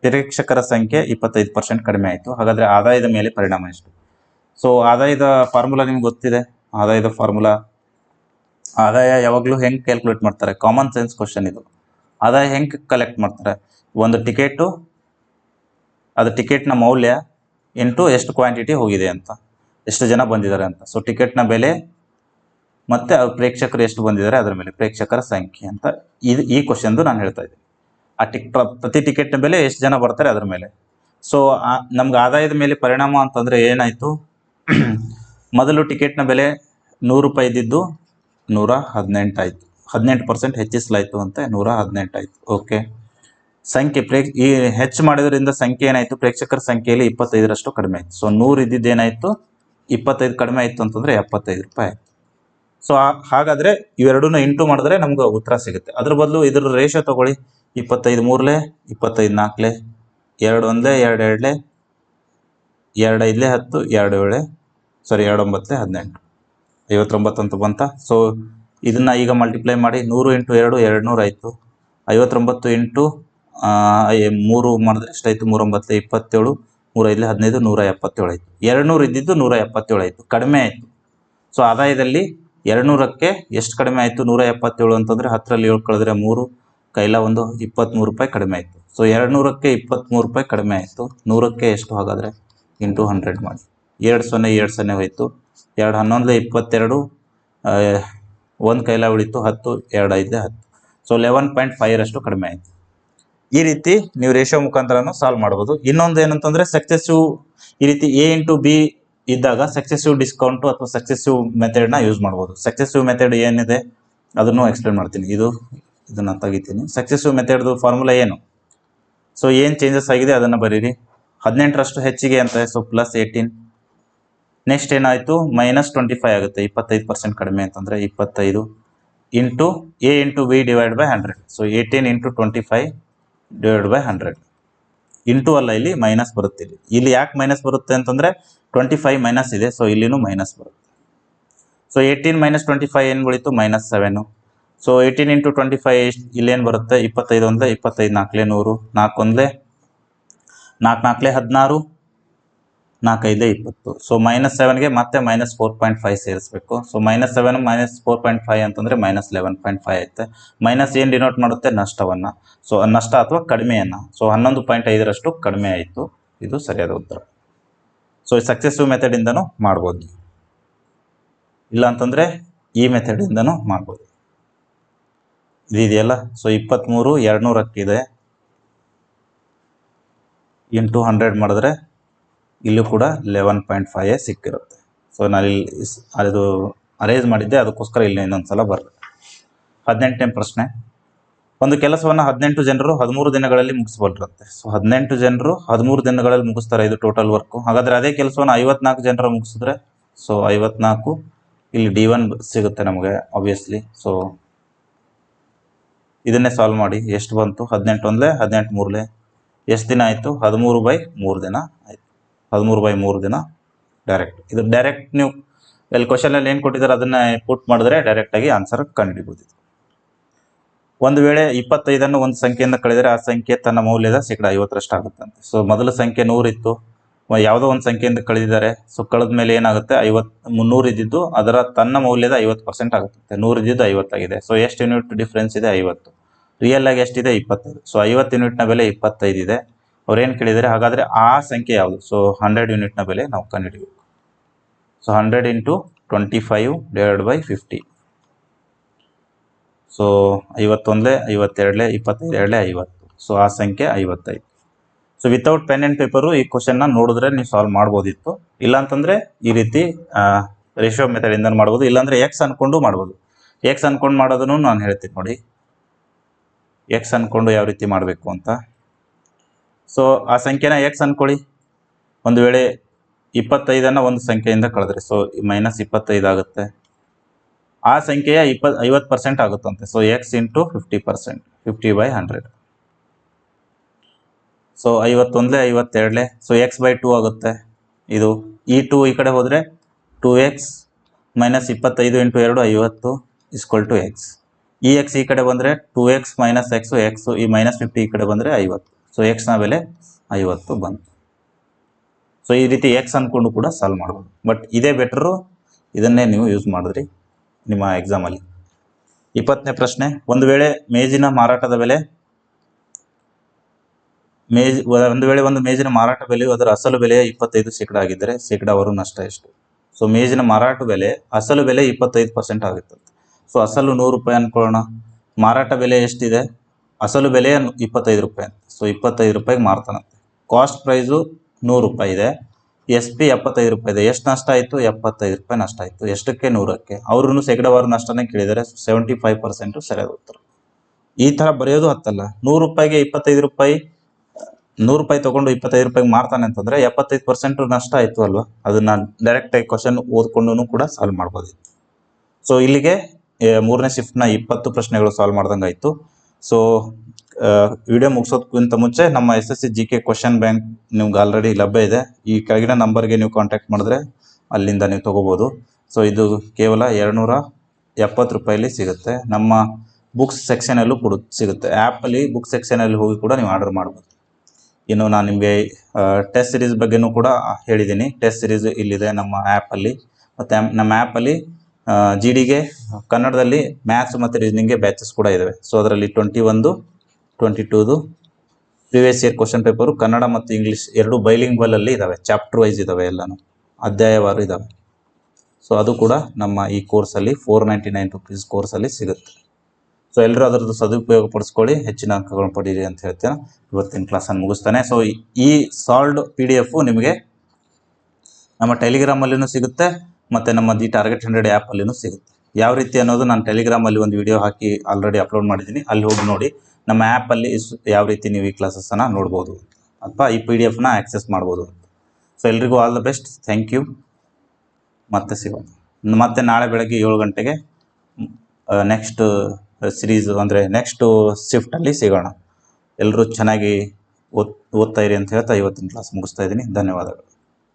ಪ್ರೇಕ್ಷಕರ ಸಂಖ್ಯೆ 25% ಕಡಿಮೆ ಆಯಿತು. ಹಾಗಾದರೆ ಆದಾಯದ ಮೇಲೆ ಪರಿಣಾಮ ಎಷ್ಟು? ಸೊ ಆದಾಯದ ಫಾರ್ಮುಲಾ ನಿಮ್ಗೆ ಗೊತ್ತಿದೆ. ಆದಾಯದ ಫಾರ್ಮುಲಾ, ಆದಾಯ ಯಾವಾಗಲೂ ಹೆಂಗೆ ಕ್ಯಾಲ್ಕುಲೇಟ್ ಮಾಡ್ತಾರೆ? ಕಾಮನ್ ಸೆನ್ಸ್ ಕ್ವಶನ್ ಇದು. ಆದಾಯ ಹೆಂಗೆ ಕಲೆಕ್ಟ್ ಮಾಡ್ತಾರೆ? ಒಂದು ಟಿಕೆಟು, ಅದು ಟಿಕೆಟ್ನ ಮೌಲ್ಯ ಇಂಟು ಎಷ್ಟು ಕ್ವಾಂಟಿಟಿ ಹೋಗಿದೆ ಅಂತ, ಎಷ್ಟು ಜನ ಬಂದಿದ್ದಾರೆ ಅಂತ. ಸೊ ಟಿಕೆಟ್ನ ಬೆಲೆ ಮತ್ತು ಪ್ರೇಕ್ಷಕರು ಎಷ್ಟು ಬಂದಿದ್ದಾರೆ ಅದರ ಮೇಲೆ, ಪ್ರೇಕ್ಷಕರ ಸಂಖ್ಯೆ ಅಂತ ಈ ಕ್ವಶನ್ದು ನಾನು ಹೇಳ್ತಾ ಇದ್ದೀನಿ. ಪ್ರತಿ ಟಿಕೆಟ್ನ ಬೆಲೆ ಎಷ್ಟು ಜನ ಬರ್ತಾರೆ ಅದರ ಮೇಲೆ. ಸೊ ನಮ್ಗೆ ಆದಾಯದ ಮೇಲೆ ಪರಿಣಾಮ ಅಂತಂದರೆ ಏನಾಯಿತು? ಮೊದಲು ಟಿಕೆಟ್ನ ಬೆಲೆ 100 ರೂಪಾಯಿ ಇದ್ದಿದ್ದು 118 ಆಯಿತು. 18% ಹೆಚ್ಚಿಸಲಾಯಿತು ಅಂತ 118 ಆಯಿತು. ಓಕೆ, ಸಂಖ್ಯೆ ಈ ಹೆಚ್ಚು ಮಾಡಿದ್ರಿಂದ ಸಂಖ್ಯೆ ಏನಾಯಿತು? ಪ್ರೇಕ್ಷಕರ ಸಂಖ್ಯೆಯಲ್ಲಿ 25% ಕಡಿಮೆ ಆಯಿತು. ಸೊ 100 ಇದ್ದಿದ್ದು ಏನಾಯಿತು? 25 ಕಡಿಮೆ ಆಯಿತು ಅಂತಂದರೆ 75 ರೂಪಾಯಿ ಆಯಿತು. ಸೊ ಹಾಗಾದರೆ ಇವೆರಡನ್ನೂ ಇಂಟು ಮಾಡಿದ್ರೆ ನಮ್ಗೆ ಉತ್ತರ ಸಿಗುತ್ತೆ. ಅದ್ರ ಬದಲು ಇದ್ರ ರೇಷಿಯೋ ತೊಗೊಳ್ಳಿ. 25 3 25 4 2 1 2 2 2 5 10 2 7 2 9 18 59 ಅಂತ ಬಂತ. ಸೊ ಇದನ್ನು ಈಗ ಮಲ್ಟಿಪ್ಲೈ ಮಾಡಿ. 100 ಇಂಟು 2 200 ಆಯಿತು. 59 ಇಂಟು 3 ಮಾಡಿದ್ರೆ ಎಷ್ಟಾಯಿತು? 3 9 27 3 5 15 177 ಆಯಿತು. 200 ಇದ್ದಿದ್ದು 177 ಆಯಿತು, ಕಡಿಮೆ ಆಯಿತು. ಸೊ ಆದಾಯದಲ್ಲಿ 200ಕ್ಕೆ ಎಷ್ಟು ಕಡಿಮೆ ಆಯಿತು? 177 ಅಂತಂದರೆ 10ರಲ್ಲಿ 7 ಕಳೆದ್ರೆ 3, ಕೈಲ 1 23 ರೂಪಾಯಿ ಕಡಿಮೆ ಆಯಿತು. ಸೊ 200ಕ್ಕೆ 23 ರೂಪಾಯಿ ಕಡಿಮೆ ಆಯಿತು. 100ಕ್ಕೆ ಎಷ್ಟು ಹಾಗಾದರೆ? ಇಂಟು 100 ಮಾಡಿ. 2 0 2 0 ಹೋಯಿತು. 2 11 22, 1 ಕೈಲ ಉಳಿತು 10, 2 5 10. ಸೊ 11.5ರಷ್ಟು ಕಡಿಮೆ ಆಯಿತು. ಈ ರೀತಿ ನೀವು ರೇಷಿಯೋ ಮುಖಾಂತರನೂ ಸಾಲ್ವ್ ಮಾಡ್ಬೋದು. ಇನ್ನೊಂದು ಏನಂತಂದರೆ ಸಕ್ಸೆಸಿವ್, ಈ ರೀತಿ A ಇಂಟು B ಇದ್ದಾಗ ಸಕ್ಸೆಸಿವ್ ಡಿಸ್ಕೌಂಟು ಅಥವಾ ಸಕ್ಸೆಸಿವ್ ಮೆಥಡ್ನ ಯೂಸ್ ಮಾಡ್ಬೋದು. ಸಕ್ಸೆಸಿವ್ ಮೆಥಡ್ ಏನಿದೆ ಅದನ್ನು ಎಕ್ಸ್ಪ್ಲೇನ್ ಮಾಡ್ತೀನಿ. ಇದನ್ನು ತೆಗಿತೀನಿ. ಸಕ್ಸೆಸಿವ್ ಮೆಥಡ್ದು ಫಾರ್ಮುಲಾ ಏನು? ಸೊ ಏನು ಚೇಂಜಸ್ ಆಗಿದೆ ಅದನ್ನು ಬರೀರಿ. 18ರಷ್ಟು ಹೆಚ್ಚಿಗೆ ಅಂತ, ಸೊ ಪ್ಲಸ್ 18. ನೆಕ್ಸ್ಟ್ ಏನಾಯಿತು? ಮೈನಸ್ 25 ಆಗುತ್ತೆ. 25% ಕಡಿಮೆ ಅಂತಂದರೆ 25 into A into B divide by 100. So 18 into 25 divide by 100. Into ಅಲ್ಲ, ಇಲ್ಲಿ ಮೈನಸ್ ಬರುತ್ತೆ. ಇಲ್ಲಿ ಯಾಕೆ ಮೈನಸ್ ಬರುತ್ತೆ ಅಂತಂದರೆ 25 ಮೈನಸ್ ಇದೆ. ಸೊ ಇಲ್ಲಿನೂ ಮೈನಸ್ ಬರುತ್ತೆ. ಸೊ 18 ಮೈನಸ್ 25 ಏನು ಉಳಿತು? ಮೈನಸ್ 7. ಸೊ 18 ಇಂಟು 25 ಇಲ್ಲೇನು ಬರುತ್ತೆ? 25 1 25 4 100 4 1 4 4 16 4 5 20. ಸೊ ಮೈನಸ್ 7ಗೆ ಮತ್ತೆ ಮೈನಸ್ 4.5 ಸೇರಿಸಬೇಕು. ಸೊ ಮೈನಸ್ 7 ಮೈನಸ್ 4.5 ಅಂತಂದರೆ ಮೈನಸ್ 11.5 ಆಯ್ತು. ಮೈನಸ್ ಏನು ಡಿನೋಟ್ ಮಾಡುತ್ತೆ? ನಷ್ಟವನ್ನು. ಸೊ ನಷ್ಟ ಅಥವಾ ಕಡಿಮೆಯನ್ನು. ಸೊ 11.5ರಷ್ಟು ಕಡಿಮೆ ಆಯಿತು. ಇದು ಸರಿಯಾದ ಉತ್ತರ. ಸೊ ಸಕ್ಸೆಸಿವ್ ಮೆಥಡಿಂದನೂ ಮಾಡ್ಬೋದು, ಇಲ್ಲ ಅಂತಂದರೆ ಈ ಮೆಥಡಿಂದನೂ ಮಾಡ್ಬೋದು. ಇದೆಯಲ್ಲ, ಸೊ 23 200 ಇಂಟು 100 ಮಾಡಿದ್ರೆ ಇಲ್ಲೂ ಕೂಡ 11.5 ಸಿಕ್ಕಿರುತ್ತೆ. ಸೊ ನಾನು ಇಲ್ಲಿ ಅದು ಅರೇಂಜ್ ಮಾಡಿದ್ದೆ, ಅದಕ್ಕೋಸ್ಕರ ಇಲ್ಲಿ ಇನ್ನೊಂದು ಸಲ ಬರಬೇಕು. 18ನೇ ಪ್ರಶ್ನೆ. ಒಂದು ಕೆಲಸವನ್ನು 18 ಜನರು 13 ದಿನಗಳಲ್ಲಿ ಮುಗಿಸಬಲ್ಲರಂತೆ. ಸೊ 18 ಜನರು 13 ದಿನಗಳಲ್ಲಿ ಮುಗಿಸ್ತಾರೆ, ಇದು ಟೋಟಲ್ ವರ್ಕು. ಹಾಗಾದರೆ ಅದೇ ಕೆಲಸವನ್ನು 54 ಜನರು ಮುಗಿಸಿದ್ರೆ, ಸೊ 54 ಇಲ್ಲಿ D1 ಸಿಗುತ್ತೆ ನಮಗೆ ಆಬ್ವಿಯಸ್ಲಿ. ಸೊ ಇದನ್ನೇ ಸಾಲ್ವ್ ಮಾಡಿ, ಎಷ್ಟು ಬಂತು? 18 ಒಂದಲೇ 18 ಮೂರಲೇ ಎಷ್ಟು ದಿನ ಆಯಿತು? 13/3 ದಿನ ಆಯಿತು. 13/3 ದಿನ ಡೈರೆಕ್ಟ್. ಇದು ಡೈರೆಕ್ಟ್ ನೀವು ಇಲ್ಲಿ ಕ್ವಶನಲ್ಲಿ ಏನು ಕೊಟ್ಟಿದ್ದಾರೆ ಅದನ್ನು ಪುಟ್ ಮಾಡಿದ್ರೆ ಡೈರೆಕ್ಟಾಗಿ ಆನ್ಸರ್ ಕಂಡುಹಿಡಿಬೋದು. ಒಂದು ವೇಳೆ 25 ಒಂದು ಸಂಖ್ಯೆಯಿಂದ ಕಳೆದರೆ ಆ ಸಂಖ್ಯೆ ತನ್ನ ಮೌಲ್ಯದ 50% ಆಗುತ್ತಂತೆ. ಸೊ ಮೊದಲ ಸಂಖ್ಯೆ 100 ಇತ್ತು, ಯಾವುದೋ ಒಂದು ಸಂಖ್ಯೆಯಿಂದ ಕಳೆದಿದ್ದಾರೆ. ಸೊ ಕಳೆದ ಮೇಲೆ ಏನಾಗುತ್ತೆ? 300 ಇದ್ದಿದ್ದು ಅದರ ತನ್ನ ಮೌಲ್ಯದ 50% ಆಗುತ್ತೆ. 100 ಇದ್ದಿದ್ದು 50 ಆಗಿದೆ. ಸೊ ಎಷ್ಟು ಯೂನಿಟ್ ಡಿಫ್ರೆನ್ಸ್ ಇದೆ? 50. ರಿಯಲ್ ಆಗಿ ಎಷ್ಟಿದೆ? 25. ಸೊ 50 ಯೂನಿಟ್ನ ಬೆಲೆ 25 ಇದೆ. ಅವ್ರೇನು ಕೇಳಿದರೆ, ಹಾಗಾದರೆ ಆ ಸಂಖ್ಯೆ ಯಾವುದು? ಸೊ 100 ಯೂನಿಟ್ನ ಬೆಲೆ ನಾವು ಕಂಡುಹಿಡಬೇಕು. ಸೊ 100 × 25 / 50. ಸೊ 51 52 25 50. ಸೊ ಆ ಸಂಖ್ಯೆ 55. So without pen and paper ಈ ಕ್ವಶನ್ನ ನೋಡಿದ್ರೆ ನೀವು ಸಾಲ್ವ್ ಮಾಡ್ಬೋದಿತ್ತು. ಇಲ್ಲಾಂತಂದರೆ ಈ ರೀತಿ ರೇಷಿಯೋ ಮೆಥಡಿಂದ ಮಾಡ್ಬೋದು, ಇಲ್ಲಾಂದರೆ ಎಕ್ಸ್ ಅಂದ್ಕೊಂಡು ಮಾಡ್ಬೋದು. ಎಕ್ಸ್ ಅಂದ್ಕೊಂಡು ಮಾಡೋದನ್ನು ನಾನು ಹೇಳ್ತೀನಿ ನೋಡಿ, ಎಕ್ಸ್ ಅಂದ್ಕೊಂಡು ಯಾವ ರೀತಿ ಮಾಡಬೇಕು ಅಂತ. ಸೊ ಆ ಸಂಖ್ಯೆನ ಎಕ್ಸ್ ಅಂದ್ಕೊಳ್ಳಿ. ಒಂದು ವೇಳೆ 25 ಒಂದು ಸಂಖ್ಯೆಯಿಂದ ಕಳೆದ್ರೆ, ಸೊ -25 ಆಗುತ್ತೆ. ಆ ಸಂಖ್ಯೆಯ 50% ಆಗುತ್ತಂತೆ. So x × 50%, 50/100. So 51 52. So x/2 ಆಗುತ್ತೆ. ಇದು ಈ 2 ಈ ಕಡೆ ಹೋದರೆ 2x - 25 × 2 50 = x. ಈ x ಈ ಕಡೆ ಬಂದರೆ 2x - x, x ಈ -50 ಈ ಕಡೆ ಬಂದರೆ 50. ಸೊ x ನ ಬೆಲೆ 50 ಬಂತು. ಸೊ ಈ ರೀತಿ ಎಕ್ಸ್ ಅಂದ್ಕೊಂಡು ಕೂಡ ಸಾಲ್ವ್ ಮಾಡ್ಬೋದು. ಬಟ್ ಇದೇ ಬೆಟ್ರು, ಇದನ್ನೇ ನೀವು ಯೂಸ್ ಮಾಡಿದ್ರಿ ನಿಮ್ಮ ಎಕ್ಸಾಮಲ್ಲಿ. 20ನೇ ಪ್ರಶ್ನೆ. ಒಂದು ವೇಳೆ ಮೇಜಿನ ಮಾರಾಟದ ಬೆಲೆ ಒಂದು ಮೇಜಿನ ಮಾರಾಟ ಬೆಲೆಯು ಅದರ ಅಸಲು ಬೆಲೆಯ 25% ಆಗಿದ್ದರೆ ಶೇಕಡಾವಾರು ನಷ್ಟ ಎಷ್ಟು? ಸೊ ಮೇಜಿನ ಮಾರಾಟ ಬೆಲೆ ಅಸಲು ಬೆಲೆ 25% ಆಗುತ್ತೆ. ಸೊ ಅಸಲು 100 ರೂಪಾಯಿ ಅಂದ್ಕೊಳ್ಳೋಣ. ಮಾರಾಟ ಬೆಲೆ ಎಷ್ಟಿದೆ? ಅಸಲು ಬೆಲೆ 25 ರೂಪಾಯಿ. ಸೊ 25 ರೂಪಾಯಿಗೆ ಮಾರ್ತಾನಂತೆ. ಕಾಸ್ಟ್ ಪ್ರೈಸು 100 ರೂಪಾಯಿ ಇದೆ. SP 75 ರೂಪಾಯಿ ಇದೆ. ಎಷ್ಟು ನಷ್ಟ ಆಯಿತು? 75 ರೂಪಾಯಿ ನಷ್ಟ ಆಯಿತು. ಎಷ್ಟಕ್ಕೆ? 100ಕ್ಕೆ. ಅವ್ರೂ ಶೇಕಡಾವಾರು ನಷ್ಟನೇ ಕೇಳಿದರೆ 75% ಸರಿಯಾದ ಉತ್ತರ. ಈ ಥರ ಬರೆಯೋದು ಹತ್ತಲ್ಲ. 100 ರೂಪಾಯಿಗೆ 25 ರೂಪಾಯಿ, 100 ರೂಪಾಯಿ ತೊಗೊಂಡು 25 ರೂಪಾಯಿಗೆ ಮಾರ್ತಾನೆ ಅಂತಂದರೆ 75% ನಷ್ಟ ಆಯಿತು ಅಲ್ವಾ? ಅದನ್ನು ಡೈರೆಕ್ಟಾಗಿ ಕ್ವಶನ್ ಓದ್ಕೊಂಡು ಕೂಡ ಸಾಲ್ವ್ ಮಾಡ್ಬೋದು. ಸೊ ಇಲ್ಲಿಗೆ 3ನೇ ಶಿಫ್ಟ್ನ 20 ಪ್ರಶ್ನೆಗಳು ಸಾಲ್ವ್ ಮಾಡ್ದಂಗೆ ಆಯಿತು. ಸೊ ವಿಡಿಯೋ ಮುಗಿಸೋದಕ್ಕಿಂತ ಮುಂಚೆ ನಮ್ಮ SSC GK ಕ್ವಶನ್ ಬ್ಯಾಂಕ್ ನಿಮ್ಗೆ ಆಲ್ರೆಡಿ ಲಭ್ಯ ಇದೆ. ಈ ಕೆಳಗಿನ ನಂಬರ್ಗೆ ನೀವು ಕಾಂಟ್ಯಾಕ್ಟ್ ಮಾಡಿದ್ರೆ ಅಲ್ಲಿಂದ ನೀವು ತೊಗೋಬೋದು. ಸೊ ಇದು ಕೇವಲ 270 ರೂಪಾಯಲ್ಲಿ ಸಿಗುತ್ತೆ. ನಮ್ಮ ಬುಕ್ಸ್ ಸೆಕ್ಷನಲ್ಲೂ ಕೂಡ ಸಿಗುತ್ತೆ. ಆ್ಯಪಲ್ಲಿ ಬುಕ್ ಸೆಕ್ಷನಲ್ಲಿ ಹೋಗಿ ಕೂಡ ನೀವು ಆರ್ಡರ್ ಮಾಡ್ಬೋದು. ಇನ್ನು ನಾನು ನಿಮಗೆ ಟೆಸ್ಟ್ ಸಿರೀಸ್ ಬಗ್ಗೆನೂ ಕೂಡ ಹೇಳಿದ್ದೀನಿ. ಟೆಸ್ಟ್ ಸಿರೀಸ್ ಇಲ್ಲಿದೆ ನಮ್ಮ ಆ್ಯಪಲ್ಲಿ. ಮತ್ತು ನಮ್ಮ ಆ್ಯಪಲ್ಲಿ GDಗೆ ಕನ್ನಡದಲ್ಲಿ ಮ್ಯಾಥ್ಸ್ ಮತ್ತು ರೀಸನಿಂಗ್ಗೆ ಬ್ಯಾಚಸ್ ಕೂಡ ಇದ್ದಾವೆ. ಸೊ ಅದರಲ್ಲಿ 21, 22 previous year question paper Kannada ಮತ್ತು ಇಂಗ್ಲೀಷ್ ಎರಡು ಬೈಲಿಂಗ್ವಲಲ್ಲಿ ಇದ್ದಾವೆ. ಚಾಪ್ಟರ್ ವೈಸ್ ಇದ್ದಾವೆ, ಎಲ್ಲನೂ ಅಧ್ಯಾಯವಾರು ಇದ್ದಾವೆ. ಸೊ ಅದು ಕೂಡ ನಮ್ಮ ಈ ಕೋರ್ಸಲ್ಲಿ 499 ರೂಪೀಸ್ ಕೋರ್ಸಲ್ಲಿ ಸಿಗುತ್ತೆ. ಸೊ ಎಲ್ಲರೂ ಅದರದ್ದು ಸದುಪಯೋಗ ಪಡಿಸ್ಕೊಳ್ಳಿ, ಹೆಚ್ಚಿನ ಅಂಕಗಳನ್ನು ಪಡೀರಿ ಅಂತ ಹೇಳ್ತೇನೆ. ಇವತ್ತಿನ ಕ್ಲಾಸನ್ನು ಮುಗಿಸ್ತಾನೆ. ಸೊ ಈ ಸಾಲ್ವ್ಡ್ PDF ನಿಮಗೆ ನಮ್ಮ ಟೆಲಿಗ್ರಾಮಲ್ಲಿನೂ ಸಿಗುತ್ತೆ ಮತ್ತು ನಮ್ಮ ದಿ ಟಾರ್ಗೆಟ್ 100 ಆ್ಯಪಲ್ಲಿನೂ ಸಿಗುತ್ತೆ. ಯಾವ ರೀತಿ ಅನ್ನೋದು ನಾನು ಟೆಲಿಗ್ರಾಮಲ್ಲಿ ಒಂದು ವಿಡಿಯೋ ಹಾಕಿ ಆಲ್ರೆಡಿ ಅಪ್ಲೋಡ್ ಮಾಡಿದ್ದೀನಿ, ಅಲ್ಲಿ ಹೋಗಿ ನೋಡಿ. ನಮ್ಮ ಆ್ಯಪಲ್ಲಿ ಯಾವ ರೀತಿ ನೀವು ಈ ಕ್ಲಾಸಸ್ಸನ್ನು ನೋಡ್ಬೋದು ಅಥವಾ ಈ PDF ಆಕ್ಸೆಸ್ ಮಾಡ್ಬೋದು. ಸೊ ಎಲ್ರಿಗೂ all the best. Thank you. ಮತ್ತೆ ಸಿಗೋಣ. ಮತ್ತೆ ನಾಳೆ ಬೆಳಗ್ಗೆ 7 ಗಂಟೆಗೆ ನೆಕ್ಸ್ಟ್ ಸಿರೀಸ್ ಅಂದರೆ ನೆಕ್ಸ್ಟು ಶಿಫ್ಟಲ್ಲಿ ಸಿಗೋಣ. ಎಲ್ಲರೂ ಚೆನ್ನಾಗಿ ಓದ್ತಾ ಇರಿ ಅಂತ ಹೇಳ್ತಾ ಇವತ್ತಿನ ಕ್ಲಾಸ್ ಮುಗಿಸ್ತಾ ಇದ್ದೀನಿ. ಧನ್ಯವಾದಗಳು.